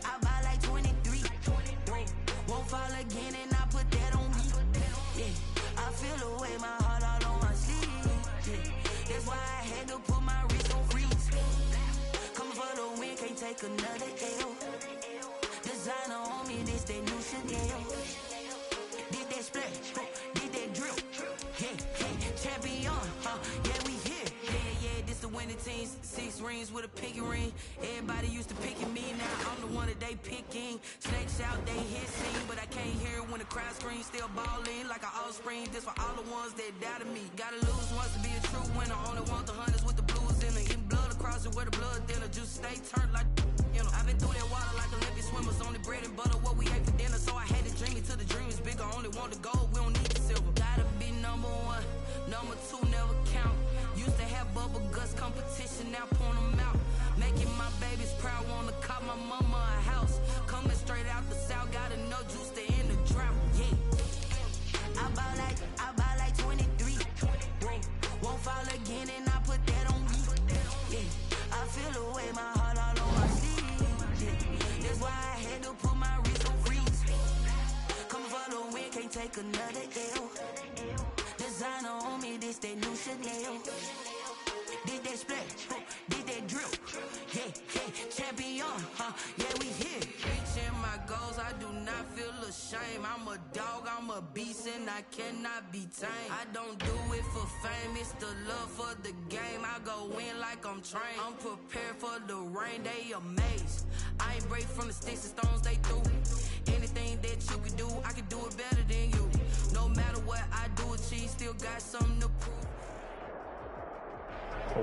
I buy like 23. Won't fall again and I put that on me. Yeah, I feel the way, my heart all on my sleeve. Yeah, that's why I had to put my wrist on freeze. Coming for the win, can't take another L. Designer on me, this that new Chanel. Did that splash, did that drip. Yeah, champion, yeah, we here. Yeah, this the winning teams. 6 rings with a pinky ring. Everybody used to picking me, now I'm the one that they picking. Snakes out, they hissing, but I can't hear it when the crowd screams. Still balling like an offspring. This for all the ones that doubted me. Gotta lose once to be a true winner. Only want the hunters with the blues in it. Eating blood across it where the blood thinner. Juice stay turned like, you know. I've been through that water like Olympic swimmers. Only bread and butter, what we ate for dinner. So I had to dream it till the dream is bigger. Only want the gold, we don't need the silver. Gotta be number 1, number 2 never count. Used to have bubble guts competition, now point them out. Making my babies proud, wanna cop my mama a house. Coming straight out the south, got enough juice to end the drought. Yeah, I buy like 23. Won't fall again and I put that on me. Yeah, I feel the way, my heart all on my sleeve. Yeah, that's why I had to put my wrist on freeze. take another L. Designer on me, this that new Chanel. Did that splash, did that drip. Yeah, champion, yeah, we here. Reaching my goals, I do not feel ashamed. I'm a dog, I'm a beast, and I cannot be tamed. I don't do it for fame, it's the love for the game. I go in like I'm trained. I'm prepared for the rain, they amazed. I ain't break from the sticks and stones they threw. Anything that you can do, I can do it better than you. No matter what I do, achieve, still got something to prove.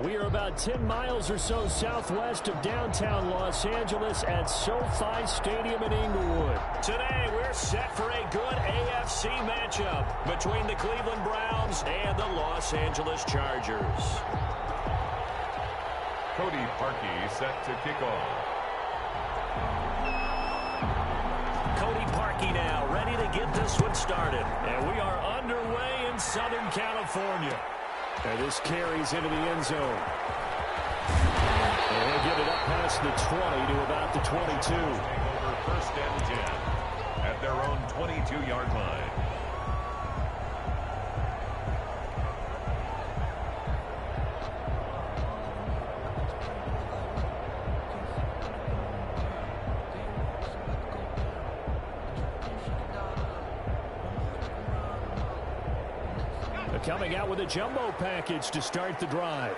We are about 10 miles or so southwest of downtown Los Angeles at SoFi Stadium in Inglewood. Today, we're set for a good AFC matchup between the Cleveland Browns and the Los Angeles Chargers. Cody Parkey set to kick off. Cody Parkey now ready to get this one started. And we are underway in Southern California. And this carries into the end zone. And he'll get it up past the 20 to about the 22. Take over first and 10 at their own 22-yard line. Coming out with a jumbo package to start the drive.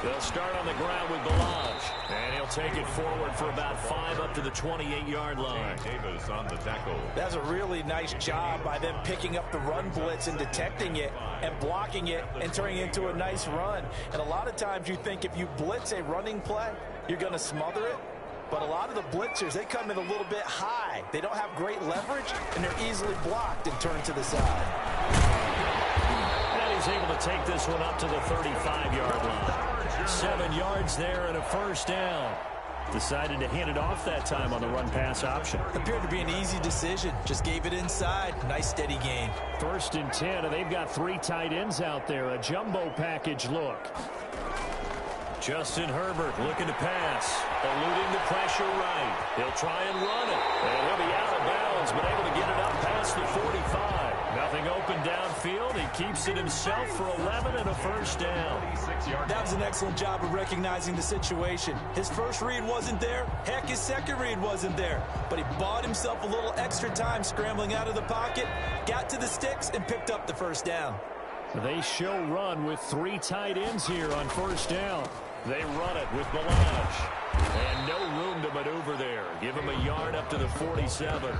They'll start on the ground with Balaj. And he'll take it forward for about 5 up to the 28-yard line. Davis on the tackle. That's a really nice job by them picking up the run blitz and detecting it and blocking it and turning it into a nice run. And a lot of times you think if you blitz a running play, you're going to smother it. But a lot of the blitzers, they come in a little bit high. They don't have great leverage, and they're easily blocked and turned to the side. And he's able to take this one up to the 35-yard line. 7 yards there and a first down. Decided to hand it off that time on the run-pass option. Appeared to be an easy decision. Just gave it inside. Nice steady gain. First and 10, and they've got 3 tight ends out there. A jumbo package look. Justin Herbert looking to pass, eluding the pressure right. He'll try and run it, and he'll be out of bounds, but able to get it up past the 45. Nothing open downfield. He keeps it himself for 11 and a first down. That was an excellent job of recognizing the situation. His first read wasn't there. Heck, his second read wasn't there. But he bought himself a little extra time scrambling out of the pocket, got to the sticks, and picked up the first down. They show run with 3 tight ends here on first down. They run it with Balaj. And no room to maneuver there. Give him a yard up to the 47.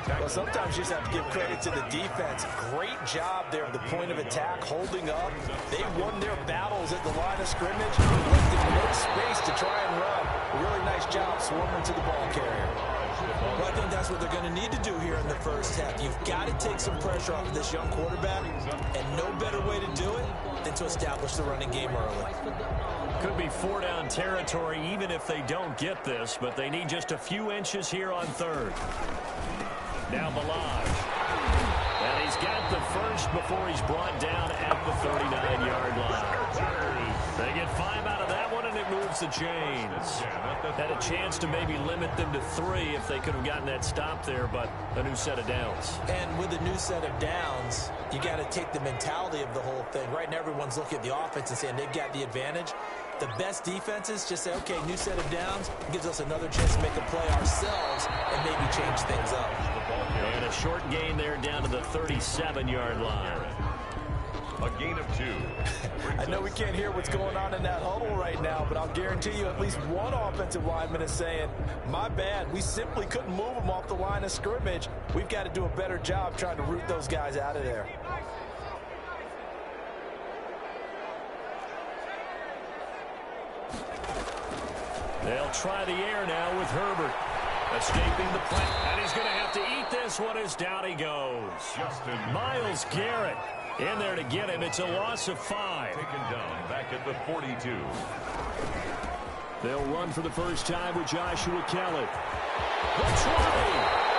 Well, sometimes you just have to give credit to the defense. Great job there at the point of attack, holding up. They won their battles at the line of scrimmage, left them no space to try and run. A really nice job swarming to the ball carrier. Well, I think that's what they're going to need to do here in the first half. You've got to take some pressure off of this young quarterback, and no better way to do it than to establish the running game early. Could be 4-down territory even if they don't get this, but they need just a few inches here on third. Now Balaj. And he's got the first before he's brought down at the 39-yard line. They get 5 out of that one, and it moves the chains. Had a chance to maybe limit them to 3 if they could have gotten that stop there, but a new set of downs. And with a new set of downs, you got to take the mentality of the whole thing. Right now, everyone's looking at the offense and saying they've got the advantage. The best defenses just say, okay, new set of downs, gives us another chance to make a play ourselves and maybe change things up. And a short gain there down to the 37-yard line. A gain of 2. I know we can't hear what's going on in that huddle right now, but I'll guarantee you at least one offensive lineman is saying, my bad, we simply couldn't move them off the line of scrimmage. We've got to do a better job trying to root those guys out of there. They'll try the air now with Herbert. Escaping the play, and he's going to have to eat this one as down he goes. Myles Garrett in there to get him. It's a loss of 5. Taken down back at the 42. They'll run for the first time with Joshua Kelly. The 20.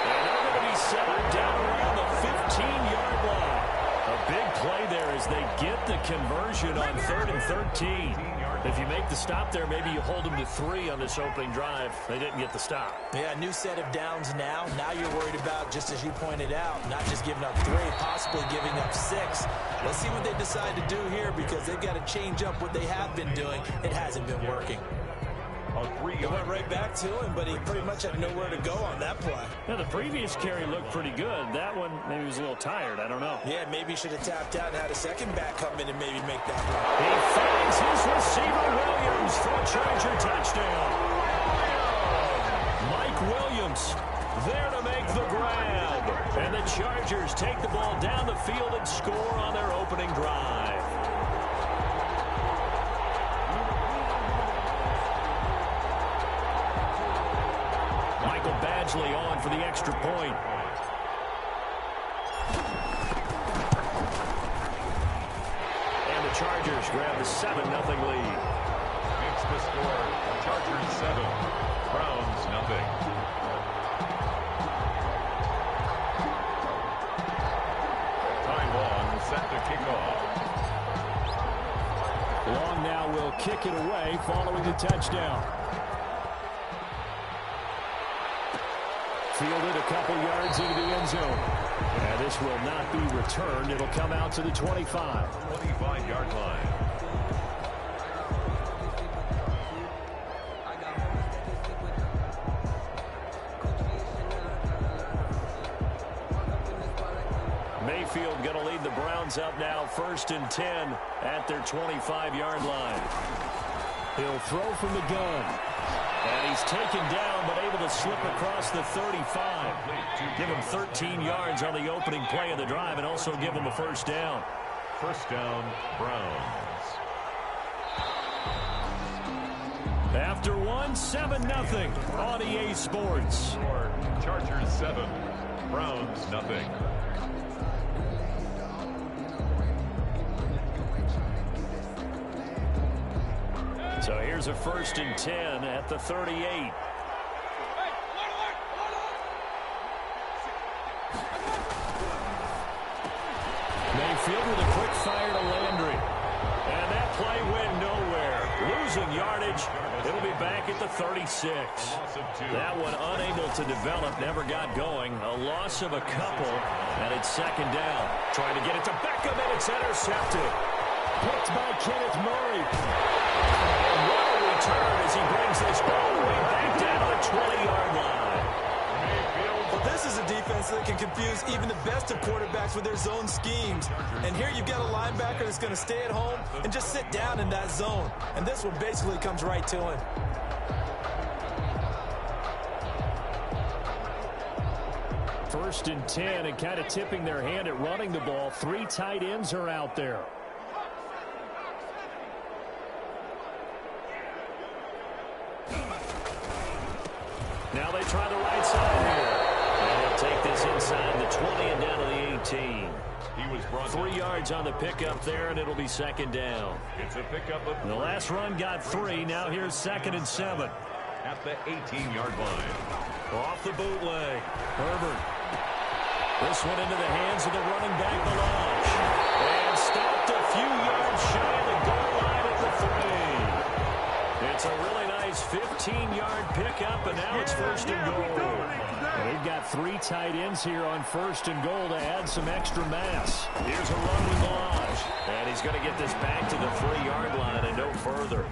And they're going to be settled down around the 15-yard line. A big play there as they get the conversion on 3rd and 13. If you make the stop there, maybe you hold them to 3 on this opening drive. They didn't get the stop. Yeah, new set of downs now. Now you're worried about, just as you pointed out, not just giving up 3, possibly giving up 6. Let's see what they decide to do here because they've got to change up what they have been doing. It hasn't been working. He went right back to him, but he pretty much had nowhere to go on that play. Now, the previous carry looked pretty good. That one, maybe he was a little tired. I don't know. Yeah, maybe he should have tapped out and had a second back come in and maybe make that run. He finds his receiver, Williams, for a Charger touchdown. Mike Williams there to make the grab. And the Chargers take the ball down the field and score on their opening drive. Badgley on for the extra point. And the Chargers grab the 7-0 lead. Makes the score. Chargers 7, Browns nothing. Ty Long set to kick off. Long now will kick it away following the touchdown. Fielded a couple yards into the end zone. And this will not be returned. It'll come out to the 25. 25-yard line. Mayfield going to lead the Browns up now, 1st and 10 at their 25-yard line. He'll throw from the gun. And he's taken down, but able to slip across the 35. Give him 13 yards on the opening play of the drive and also give him a first down. First down, Browns. After 7-0 on EA Sports. Chargers 7, Browns nothing. So here's a 1st and 10 at the 38. Mayfield with a quick fire to Landry. And that play went nowhere. Losing yardage. It'll be back at the 36. That one unable to develop, never got going. A loss of a couple, and it's 2nd down. Trying to get it to Beckham, and it's intercepted. Picked by Kenneth Murray. And what a return as he brings this all the way back down to the 20-yard line. Well, this is a defense that can confuse even the best of quarterbacks with their zone schemes. And here you've got a linebacker that's going to stay at home and just sit down in that zone. And this one basically comes right to him. First and 10 and kind of tipping their hand at running the ball. 3 tight ends are out there. Now they try the right side here. And they'll take this inside the 20 and down to the 18. He was brought 3 yards on the pickup there, and it'll be 2nd down. It's a pickup of The last run got 3. Now here's 2nd and 7. at the 18-yard line. Off the bootleg. Herbert. This one into the hands of the running back, Melange. And stopped a few yards shy of the goal line at the 3. It's a really nice 15-yard pickup, and now it's 1st and goal. Well, they've got 3 tight ends here on 1st and goal to add some extra mass. Here's a run with Melange. And he's going to get this back to the 3-yard line and no further.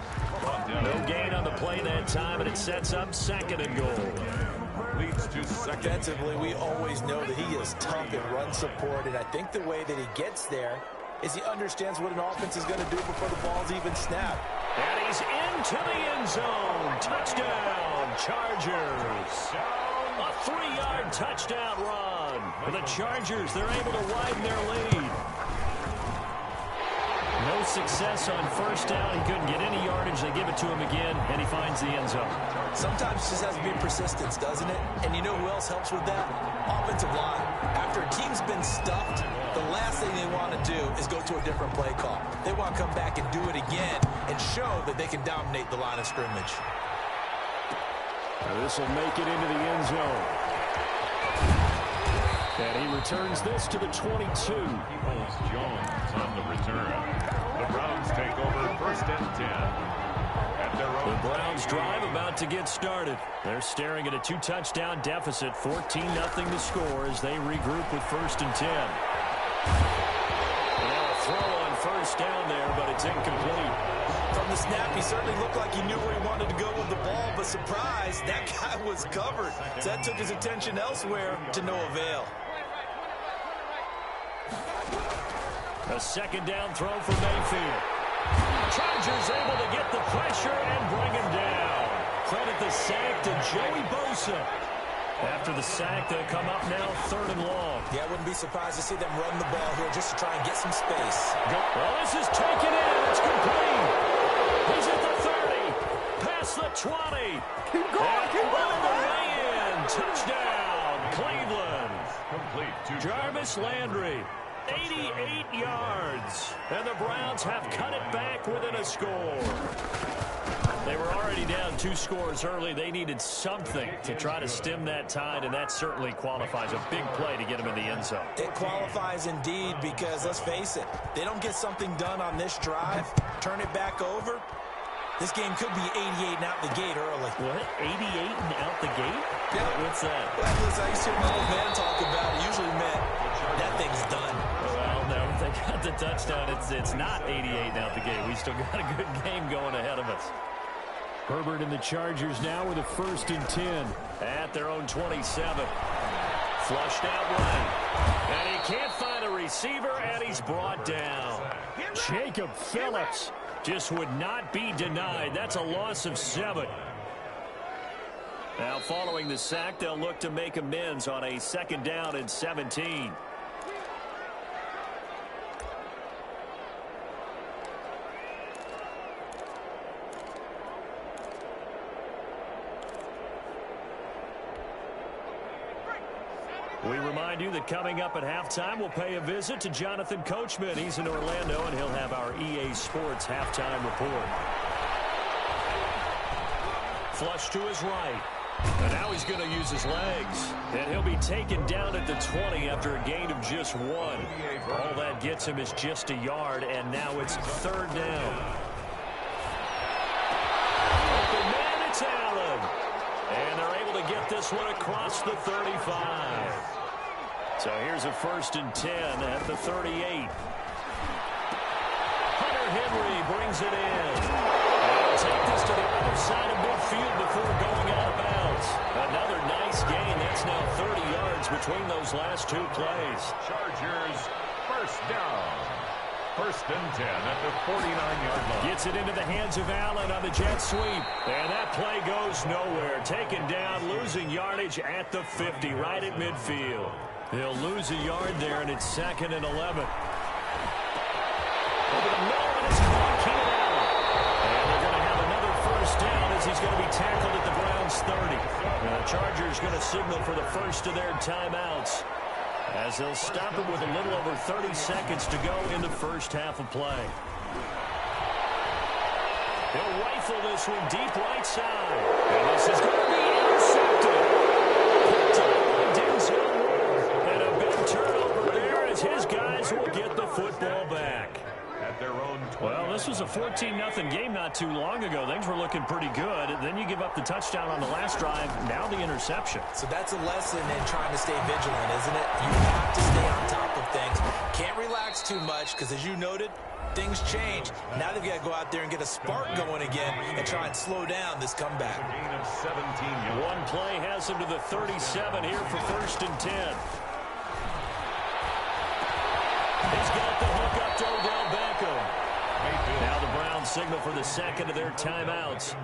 No gain on the play that time, and it sets up 2nd and goal. Leads to 2nd. Defensively, we always know that he is tough in run support, and I think the way that he gets there is he understands what an offense is going to do before the ball's even snapped. And he's into the end zone. Touchdown, Chargers. A 3-yard touchdown run. For the Chargers, they're able to widen their lead. No success on 1st down. He couldn't get any yardage. They give it to him again, and he finds the end zone. Sometimes it just has to be persistence, doesn't it? And you know who else helps with that? Offensive line. After a team's been stuffed, the last thing they want to do is go to a different play call. They want to come back and do it again and show that they can dominate the line of scrimmage. This will make it into the end zone. And he returns this to the 22. Jones on the return. The Browns take over 1st and 10. The Browns drive about to get started. They're staring at a 2-touchdown deficit, 14-0 to score as they regroup with 1st and 10. Now a throw on 1st down there, but it's incomplete. From the snap, he certainly looked like he knew where he wanted to go with the ball, but surprise, that guy was covered. So that took his attention elsewhere to no avail. A 2nd down throw for Mayfield. Chargers able to get the pressure and bring him down. Credit the sack to Joey Bosa. After the sack, they'll come up now 3rd and long. Yeah, I wouldn't be surprised to see them run the ball here just to try and get some space. Well, this is taken in. It's complete. He's at the 30. Past the 20. Keep going, keep all going. the way in. Touchdown, Cleveland. Complete to Jarvis Landry. 88 yards. And the Browns have cut it back within a score. They were already down 2 scores early. They needed something to try to stem that tide, and that certainly qualifies. A big play to get them in the end zone. It qualifies indeed because, let's face it, they don't get something done on this drive, turn it back over, this game could be 88 and out the gate early. What? 88 and out the gate? Yeah. What's that? Well, listen, I used to hear my old man talk about it. Usually meant that thing's done. Well, no, if they got the touchdown, it's not 88 and out the gate. We still got a good game going ahead of us. Herbert and the Chargers now with a 1st and 10. At their own 27. Flushed out right. And he can't find a receiver, and he's brought down. Jacob Phillips just would not be denied. That's a loss of 7. Now, following the sack, they'll look to make amends on a 2nd down and 17. We remind you that coming up at halftime, we'll pay a visit to Jonathan Coachman. He's in Orlando, and he'll have our EA Sports halftime report. Flush to his right. And now he's going to use his legs. And he'll be taken down at the 20 after a gain of just 1. All that gets him is just a yard, and now it's 3rd down. Open man, it's Allen. And they're able to get this one across the 35. So here's a 1st and 10 at the 38. Hunter Henry brings it in. They'll take this to the other side of midfield before going out of bounds. Another nice gain. That's now 30 yards between those last 2 plays. Chargers 1st down. 1st and 10 at the 49-yard line. Gets it into the hands of Allen on the jet sweep. And that play goes nowhere. Taken down, losing yardage at the 50, right at midfield. They'll lose a yard there, and it's 2nd and 11. Over the middle, and it's caught Keenan Allen. And they're going to have another 1st down as he's going to be tackled at the Browns' 30. Now, the Chargers going to signal for the first of their timeouts, as they'll stop it with a little over 30 seconds to go in the first half of play. He'll rifle this one deep right side. And this is going to be intercepted. Denzel Ward. And a big turnover there as his guys will get the football back. At their own 20. Well, this was a 14-0 game not too long ago. Things were looking pretty good. Then you give up the touchdown on the last drive. Now the interception. So that's a lesson in trying to stay vigilant, isn't it? You have to stay on top of things. Can't relax too much because, as you noted, things change. Now they've got to go out there and get a spark going again and try and slow down this comeback. Gain of 17 yards. One play has him to the 37 here for 1st and 10. He's got the hook up to Odell Beckham. Now the Browns signal for the 2nd of their timeouts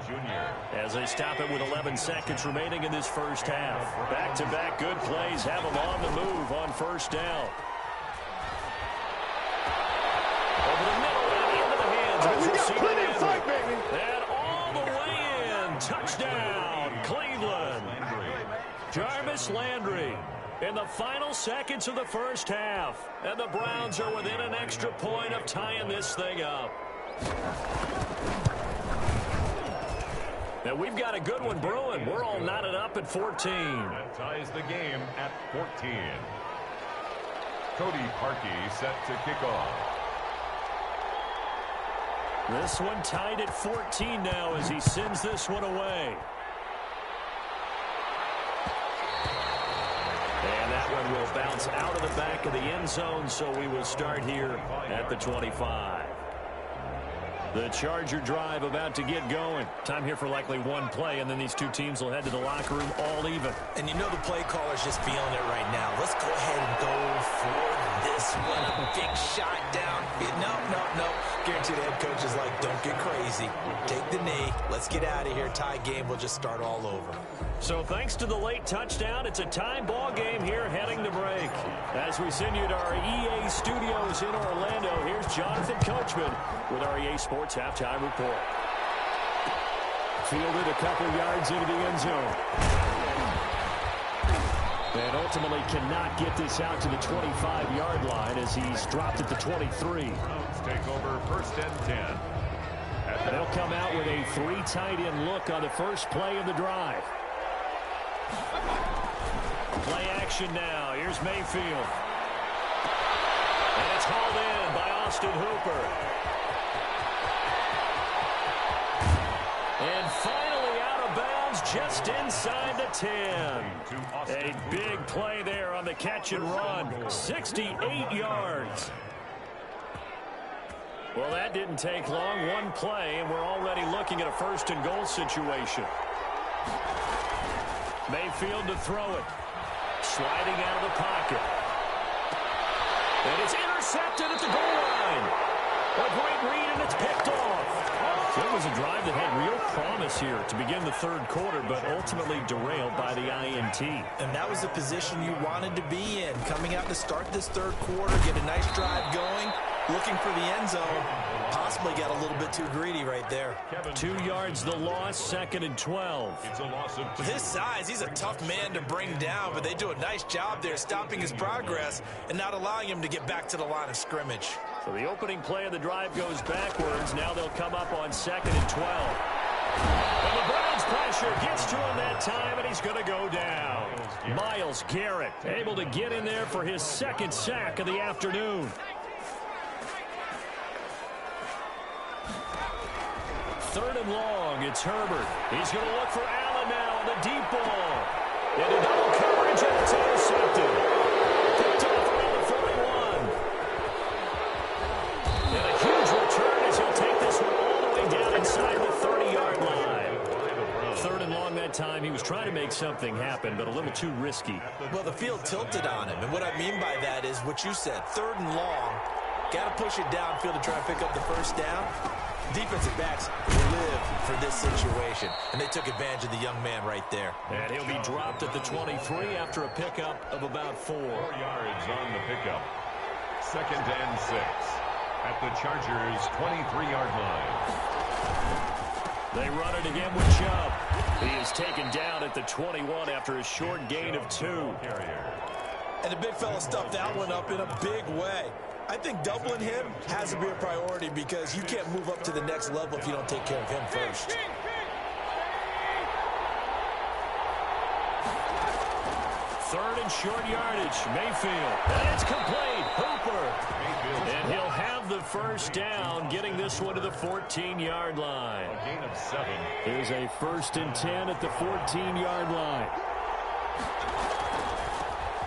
as they stop it with 11 seconds remaining in this first half. Back-to-back good plays have them on the move on 1st down. Over the middle and into the hands of We got receiver plenty of Landry. fight, baby. And all the way in. Touchdown, Cleveland. Jarvis Landry in the final seconds of the first half. And the Browns are within an extra point of tying this thing up. Now we've got a good one brewing. We're all knotted up at 14. That ties the game at 14. Cody Parkey set to kick off. This one tied at 14 now as he sends this one away. And that one will bounce out of the back of the end zone, so we will start here at the 25. The Charger drive about to get going. Time here for likely one play, and then these two teams will head to the locker room all even. And you know the play caller's just feeling it right now. Let's go ahead and go for this one. A big shot down. No. Guaranteed the head coach is like, don't get crazy. Take the knee. Let's get out of here. Tie game will just start all over. So thanks to the late touchdown, it's a tie ball game here heading to break. As we send you to our EA studios in Orlando, here's Jonathan Coachman with our EA Sports Halftime Report. Fielded a couple yards into the end zone. And ultimately cannot get this out to the 25-yard line as he's dropped at the 23. Browns take over first and 10. They'll come out with a 3 tight end look on the first play of the drive. Play action now. Here's Mayfield. And it's hauled in by Austin Hooper. And finally out of bounds just inside the 10. A big play there on the catch and run. 68 yards. Well, that didn't take long. One play, and we're already looking at a first and goal situation. Mayfield to throw it. Sliding out of the pocket. And it's intercepted at the goal line. A great read, and it's picked off. It was a drive that had real promise here to begin the third quarter, but ultimately derailed by the INT. And that was the position you wanted to be in. Coming out to start this third quarter, get a nice drive going, looking for the end zone. Possibly got a little bit too greedy right there. 2 yards the loss, 2nd and 12. It's a loss of 2. With his size, he's a tough man to bring down, but they do a nice job there stopping his progress and not allowing him to get back to the line of scrimmage. So the opening play of the drive goes backwards. Now they'll come up on 2nd and 12. And the Browns pressure gets to him that time, and he's going to go down. Myles Garrett able to get in there for his 2nd sack of the afternoon. 3rd and long, it's Herbert. He's going to look for Allen now on the deep ball. Into double coverage, and it's intercepted. Picked off around the 41. And a huge return as he'll take this one all the way down inside the 30-yard line. 3rd and long that time. He was trying to make something happen, but a little too risky. Well, the field tilted on him, and what I mean by that is what you said, 3rd and long. Got to push it downfield to try and pick up the first down. Defensive backs live for this situation, and they took advantage of the young man right there. And he'll be dropped at the 23 after a pickup of about 4. 4 yards on the pickup. 2nd and 6 at the Chargers' 23-yard line. They run it again with Chubb. He is taken down at the 21 after a short gain of 2. And the big fella stuffed that one up in a big way. I think doubling him has to be a priority because you can't move up to the next level if you don't take care of him first. 3rd and short yardage. Mayfield. And it's complete. Hooper. And he'll have the first down, getting this one to the 14-yard line. A gain of 7. Here's a 1st and 10 at the 14-yard line.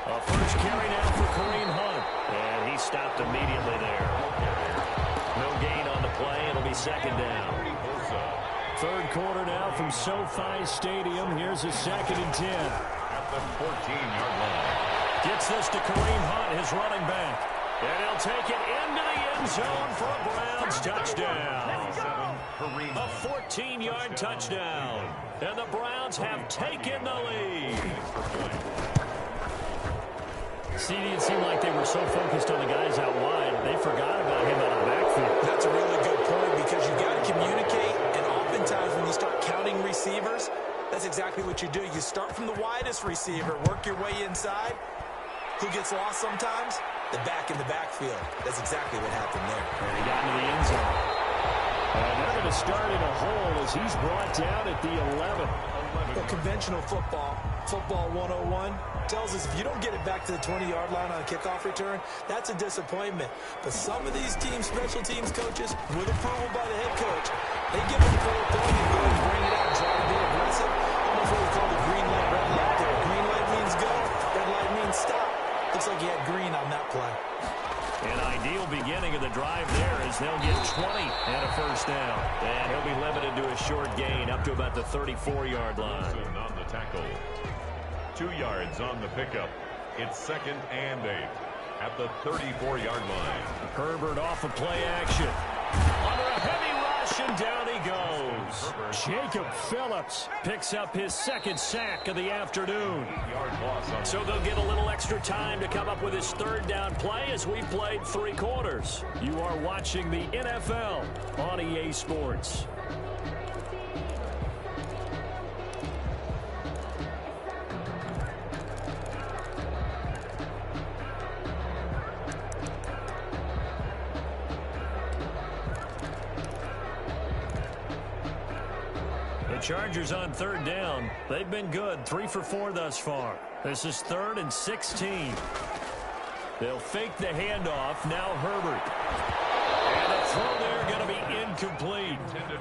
A first carry now for Kareem Hunt. And he stopped immediately there. No gain on the play. It'll be 2nd down. 3rd quarter now from SoFi Stadium. Here's a 2nd and 10. At the 14-yard line. Gets this to Kareem Hunt, his running back. And he'll take it into the end zone for a Browns touchdown. A 14-yard touchdown. And the Browns have taken the lead. See, it seemed like they were so focused on the guys out wide, they forgot about him out of the backfield. That's a really good point because you've got to communicate, and oftentimes when you start counting receivers, that's exactly what you do. You start from the widest receiver, work your way inside. Who gets lost sometimes? The back in the backfield. That's exactly what happened there. And he got into the end zone. And they're going to start in a hole as he's brought down at the 11. Well, conventional football 101, tells us if you don't get it back to the 20-yard line on a kickoff return, that's a disappointment. But some of these teams, special teams coaches, with approval by the head coach, they give them full authority to go and bring it out and try to be aggressive. Almost what we call the green light, red light there. Green light means go, red light means stop. Looks like he had green on that play. An ideal beginning of the drive there as they'll get 20 and a first down. And he'll be limited to a short gain up to about the 34-yard line. On the tackle. 2 yards on the pickup. It's 2nd and 8 at the 34-yard line. Herbert off of play action. Under a heavy rush, and down he goes. Jacob Phillips picks up his 2nd sack of the afternoon. So they'll get a little extra time to come up with his 3rd down play as we played 3 quarters. You are watching the NFL on EA Sports. Chargers on 3rd down. They've been good. 3 for 4 thus far. This is 3rd and 16. They'll fake the handoff. Now Herbert. And the throw there going to be incomplete.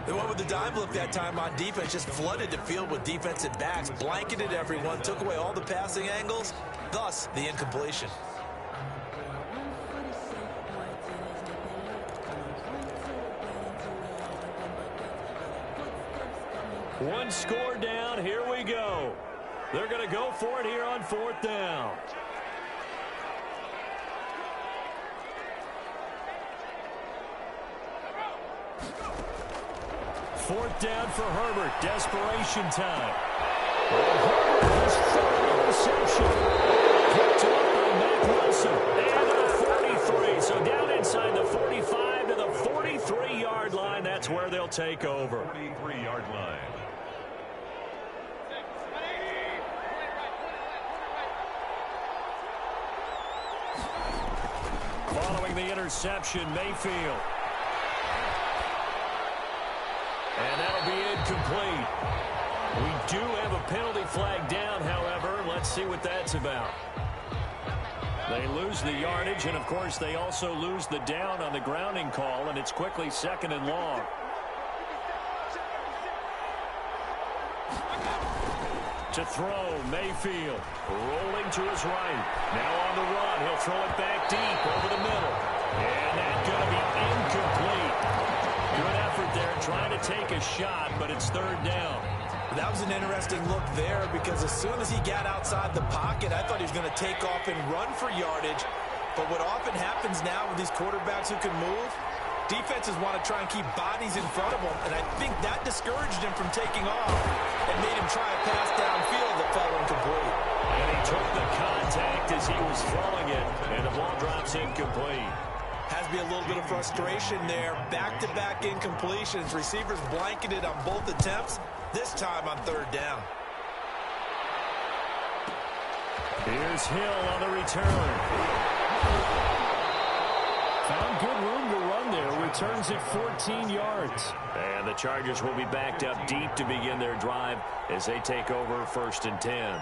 They went with the dime look that time on defense. Just flooded the field with defensive backs. Blanketed everyone. Took away all the passing angles. Thus, the incompletion. One score down. Here we go. They're going to go for it here on 4th down. Fourth down for Herbert. Desperation time. Herbert's third reception. Picked up by Mack Wilson. And to the 43. So down inside the 45 to the 43-yard line. That's where they'll take over. 43-yard line. Following the interception, Mayfield. And that'll be incomplete. We do have a penalty flag down, however. Let's see what that's about. They lose the yardage, and, of course, they also lose the down on the grounding call, and it's quickly 2nd and long. To throw, Mayfield rolling to his right. Now on the run, he'll throw it back deep over the middle. And that's going to be incomplete. Good effort there, trying to take a shot, but it's 3rd down. That was an interesting look there because as soon as he got outside the pocket, I thought he was going to take off and run for yardage. But what often happens now with these quarterbacks who can move, defenses want to try and keep bodies in front of them, and I think that discouraged him from taking off and made him try a pass downfield that fell incomplete. And he took the contact as he was throwing it, and the ball drops incomplete. Has to be a little bit of frustration there. Back-to-back incompletions. Receivers blanketed on both attempts, this time on 3rd down. Here's Hill on the return. Found good room to run there. Returns it 14 yards. And the Chargers will be backed up deep to begin their drive as they take over 1st and 10.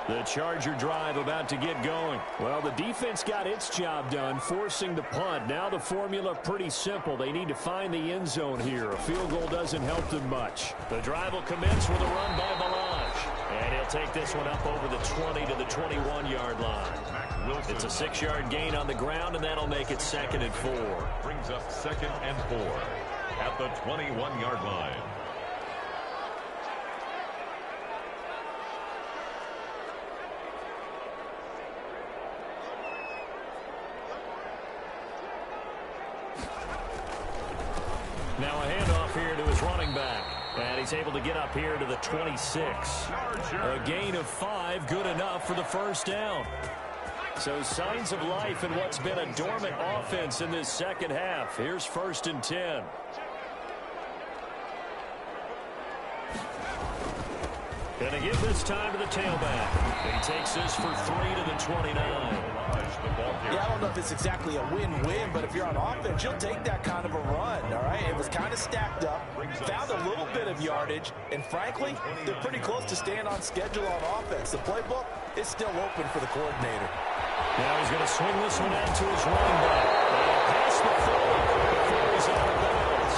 The Charger drive about to get going. Well, the defense got its job done, forcing the punt. Now the formula pretty simple. They need to find the end zone here. A field goal doesn't help them much. The drive will commence with a run by Melange. And he'll take this one up over the 20 to the 21-yard line. It's a 6-yard gain on the ground, and that'll make it 2nd and 4. Brings up 2nd and 4 at the 21-yard line. Now a handoff here to his running back. And he's able to get up here to the 26. A gain of 5, good enough for the 1st down. So signs of life in what's been a dormant offense in this 2nd half. Here's 1st and 10. And they give this time to the tailback. He takes this for 3 to the 29. Yeah, I don't know if it's exactly a win-win, but if you're on offense, you'll take that kind of a run, all right? It was kind of stacked up, found a little bit of yardage, and frankly, they're pretty close to staying on schedule on offense. The playbook is still open for the coordinator. Now he's going to swing this one out to his running back. Pass the forward before he's out of bounds.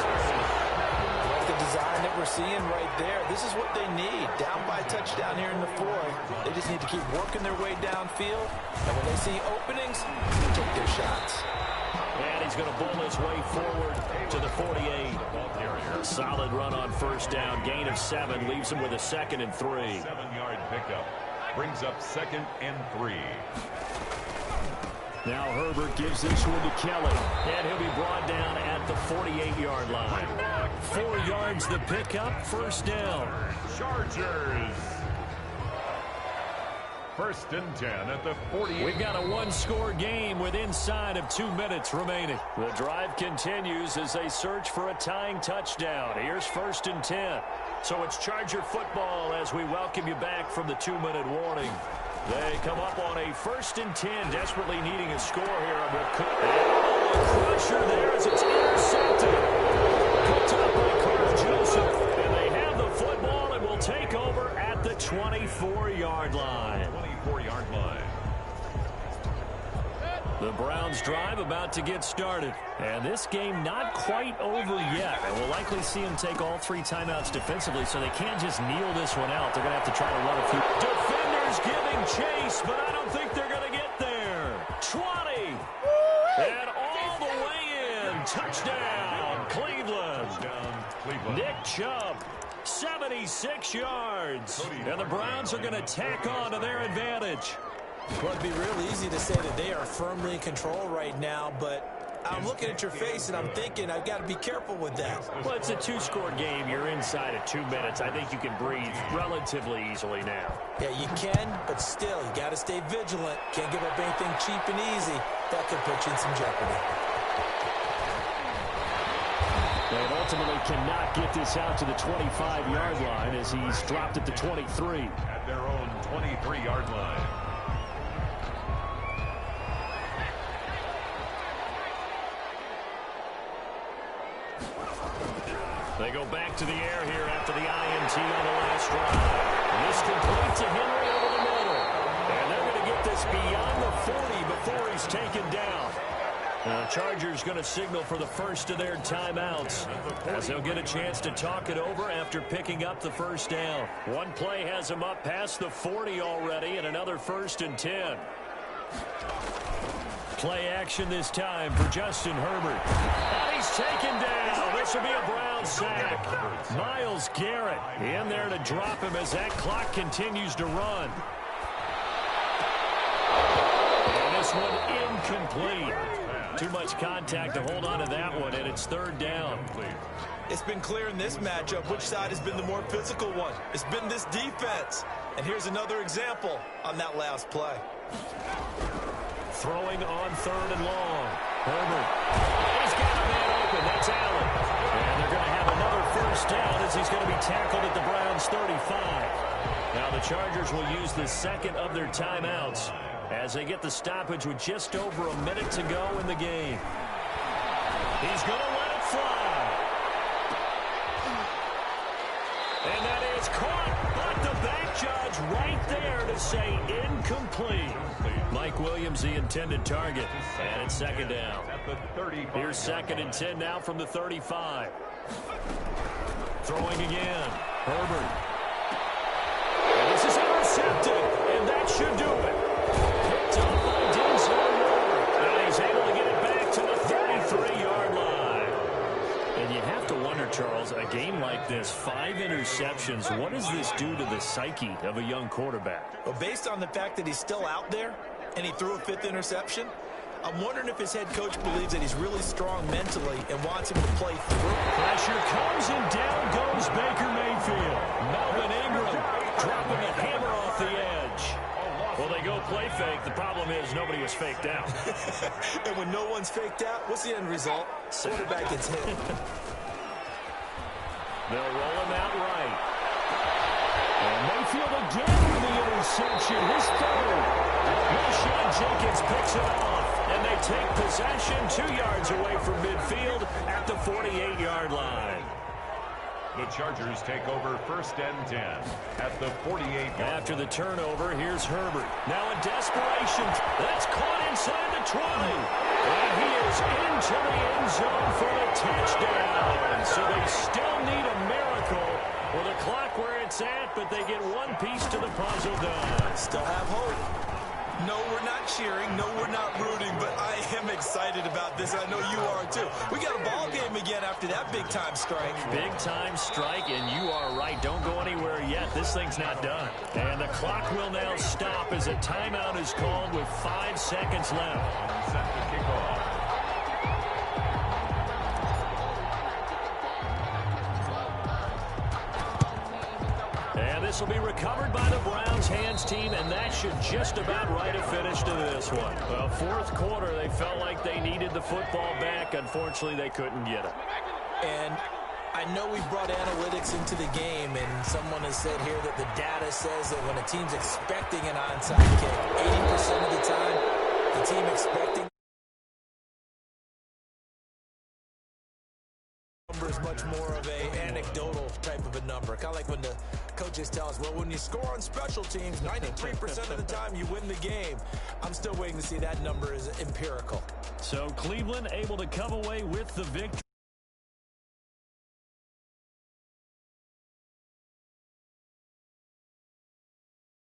Like the design that we're seeing right there, this is what they need. Down by a touchdown here in the fourth. They just need to keep working their way downfield. And when they see openings, they take their shots. And he's going to bull his way forward to the 48. Solid run on first down. Gain of 7 leaves him with a 2nd and 3. 7-yard pickup brings up 2nd and 3. Now Herbert gives this one to Kelly. And he'll be brought down at the 48-yard line. 4 yards the pickup, first down. Chargers. 1st and 10 at the 48. We've got a one-score game with inside of 2 minutes remaining. The drive continues as they search for a tying touchdown. Here's 1st and 10. So it's Charger football as we welcome you back from the 2-minute warning. They come up on a 1st and 10, desperately needing a score here. Crusher there as it's intercepted. Picked up by Carl Joseph. And they have the football and will take over at the 24-yard line. 24-yard line. The Browns drive about to get started. And this game not quite over yet. And we'll likely see them take all 3 timeouts defensively, so they can't just kneel this one out. They're going to have to try to run a few. Defenders giving chase, but I don't think they're going to get there. 20. And all the way in. Touchdown, Cleveland. Touchdown, Cleveland. Nick Chubb, 76 yards. And the Browns are going to tack on to their advantage. Well, it'd be real easy to say that they are firmly in control right now, but I'm looking at your face and I'm thinking I've got to be careful with that. Well, it's a 2-score game. You're inside of 2 minutes. I think you can breathe relatively easily now. Yeah, you can, but still, you got to stay vigilant. Can't give up anything cheap and easy. That could put you in some jeopardy. They ultimately cannot get this out to the 25-yard line as he's dropped at the 23. At their own 23-yard line. They go back to the air here after the INT on the last drive. This complete to Henry over the middle. And they're going to get this beyond the 40 before he's taken down. The Chargers going to signal for the first of their timeouts as they'll get a chance to talk it over after picking up the first down. One play has them up past the 40 already and another 1st and 10. Play action this time for Justin Herbert. And he's taken down. This will be a Brown sack. Myles Garrett in there to drop him as that clock continues to run. And this one incomplete. Too much contact to hold on to that one, and it's 3rd down. It's been clear in this matchup which side has been the more physical one. It's been this defense. And here's another example on that last play. Throwing on 3rd and long. Herbert. He's got a man open. That's Allen. And they're going to have another 1st down as he's going to be tackled at the Browns' 35. Now the Chargers will use the 2nd of their timeouts as they get the stoppage with just over a minute to go in the game. He's going to let it fly. And that is caught, but the back judge right there to say incomplete. Mike Williams, the intended target, and it's 2nd down. Here's 2nd and 10 now from the 35. Throwing again, Herbert. And this is intercepted, and that should do it. Picked up by Denzel Ward, and he's able to get it back to the 33-yard line. And you have to wonder, Charles, a game like this, 5 interceptions, what does this do to the psyche of a young quarterback? Well, based on the fact that he's still out there and he threw a 5th interception, I'm wondering if his head coach believes that he's really strong mentally and wants him to play through. Pressure comes and down goes Baker Mayfield. Melvin Ingram dropping a hammer off the edge. Well, they go play fake. The problem is nobody was faked out. And when no one's faked out, what's the end result? Quarterback gets hit. They'll roll him out right. And Mayfield backfield again with the interception. His third. Rashawn Jenkins picks it off, and they take possession 2 yards away from midfield at the 48-yard line. The Chargers take over first and 10 at the 48-yard line. After the turnover, here's Herbert. Now in desperation, that's caught inside the 20. And he is into the end zone for the touchdown. So they still need a miracle with the clock where it's at, but they get one piece to the puzzle done. Still have hope. No, we're not cheering. No, we're not rooting, but I am excited about this. I know you are, too. We got a ball game again after that big-time strike. Big-time strike, and you are right. Don't go anywhere yet. This thing's not done. And the clock will now stop as a timeout is called with 5 seconds left. Set to kick off. And this will be recovered by the Browns hands team, and that should just about write a finish to this one. Well, fourth quarter, they felt like they needed the football back. Unfortunately, they couldn't get it. And I know we brought analytics into the game, and someone has said here that the data says that when a team's expecting an onside kick, 80% of the time, the team expecting number is much more of a anecdotal type of a number. Kind of like when the coaches tell us, well, when you score on special teams, 93% of the time you win the game. I'm still waiting to see that number is empirical. So Cleveland able to come away with the victory.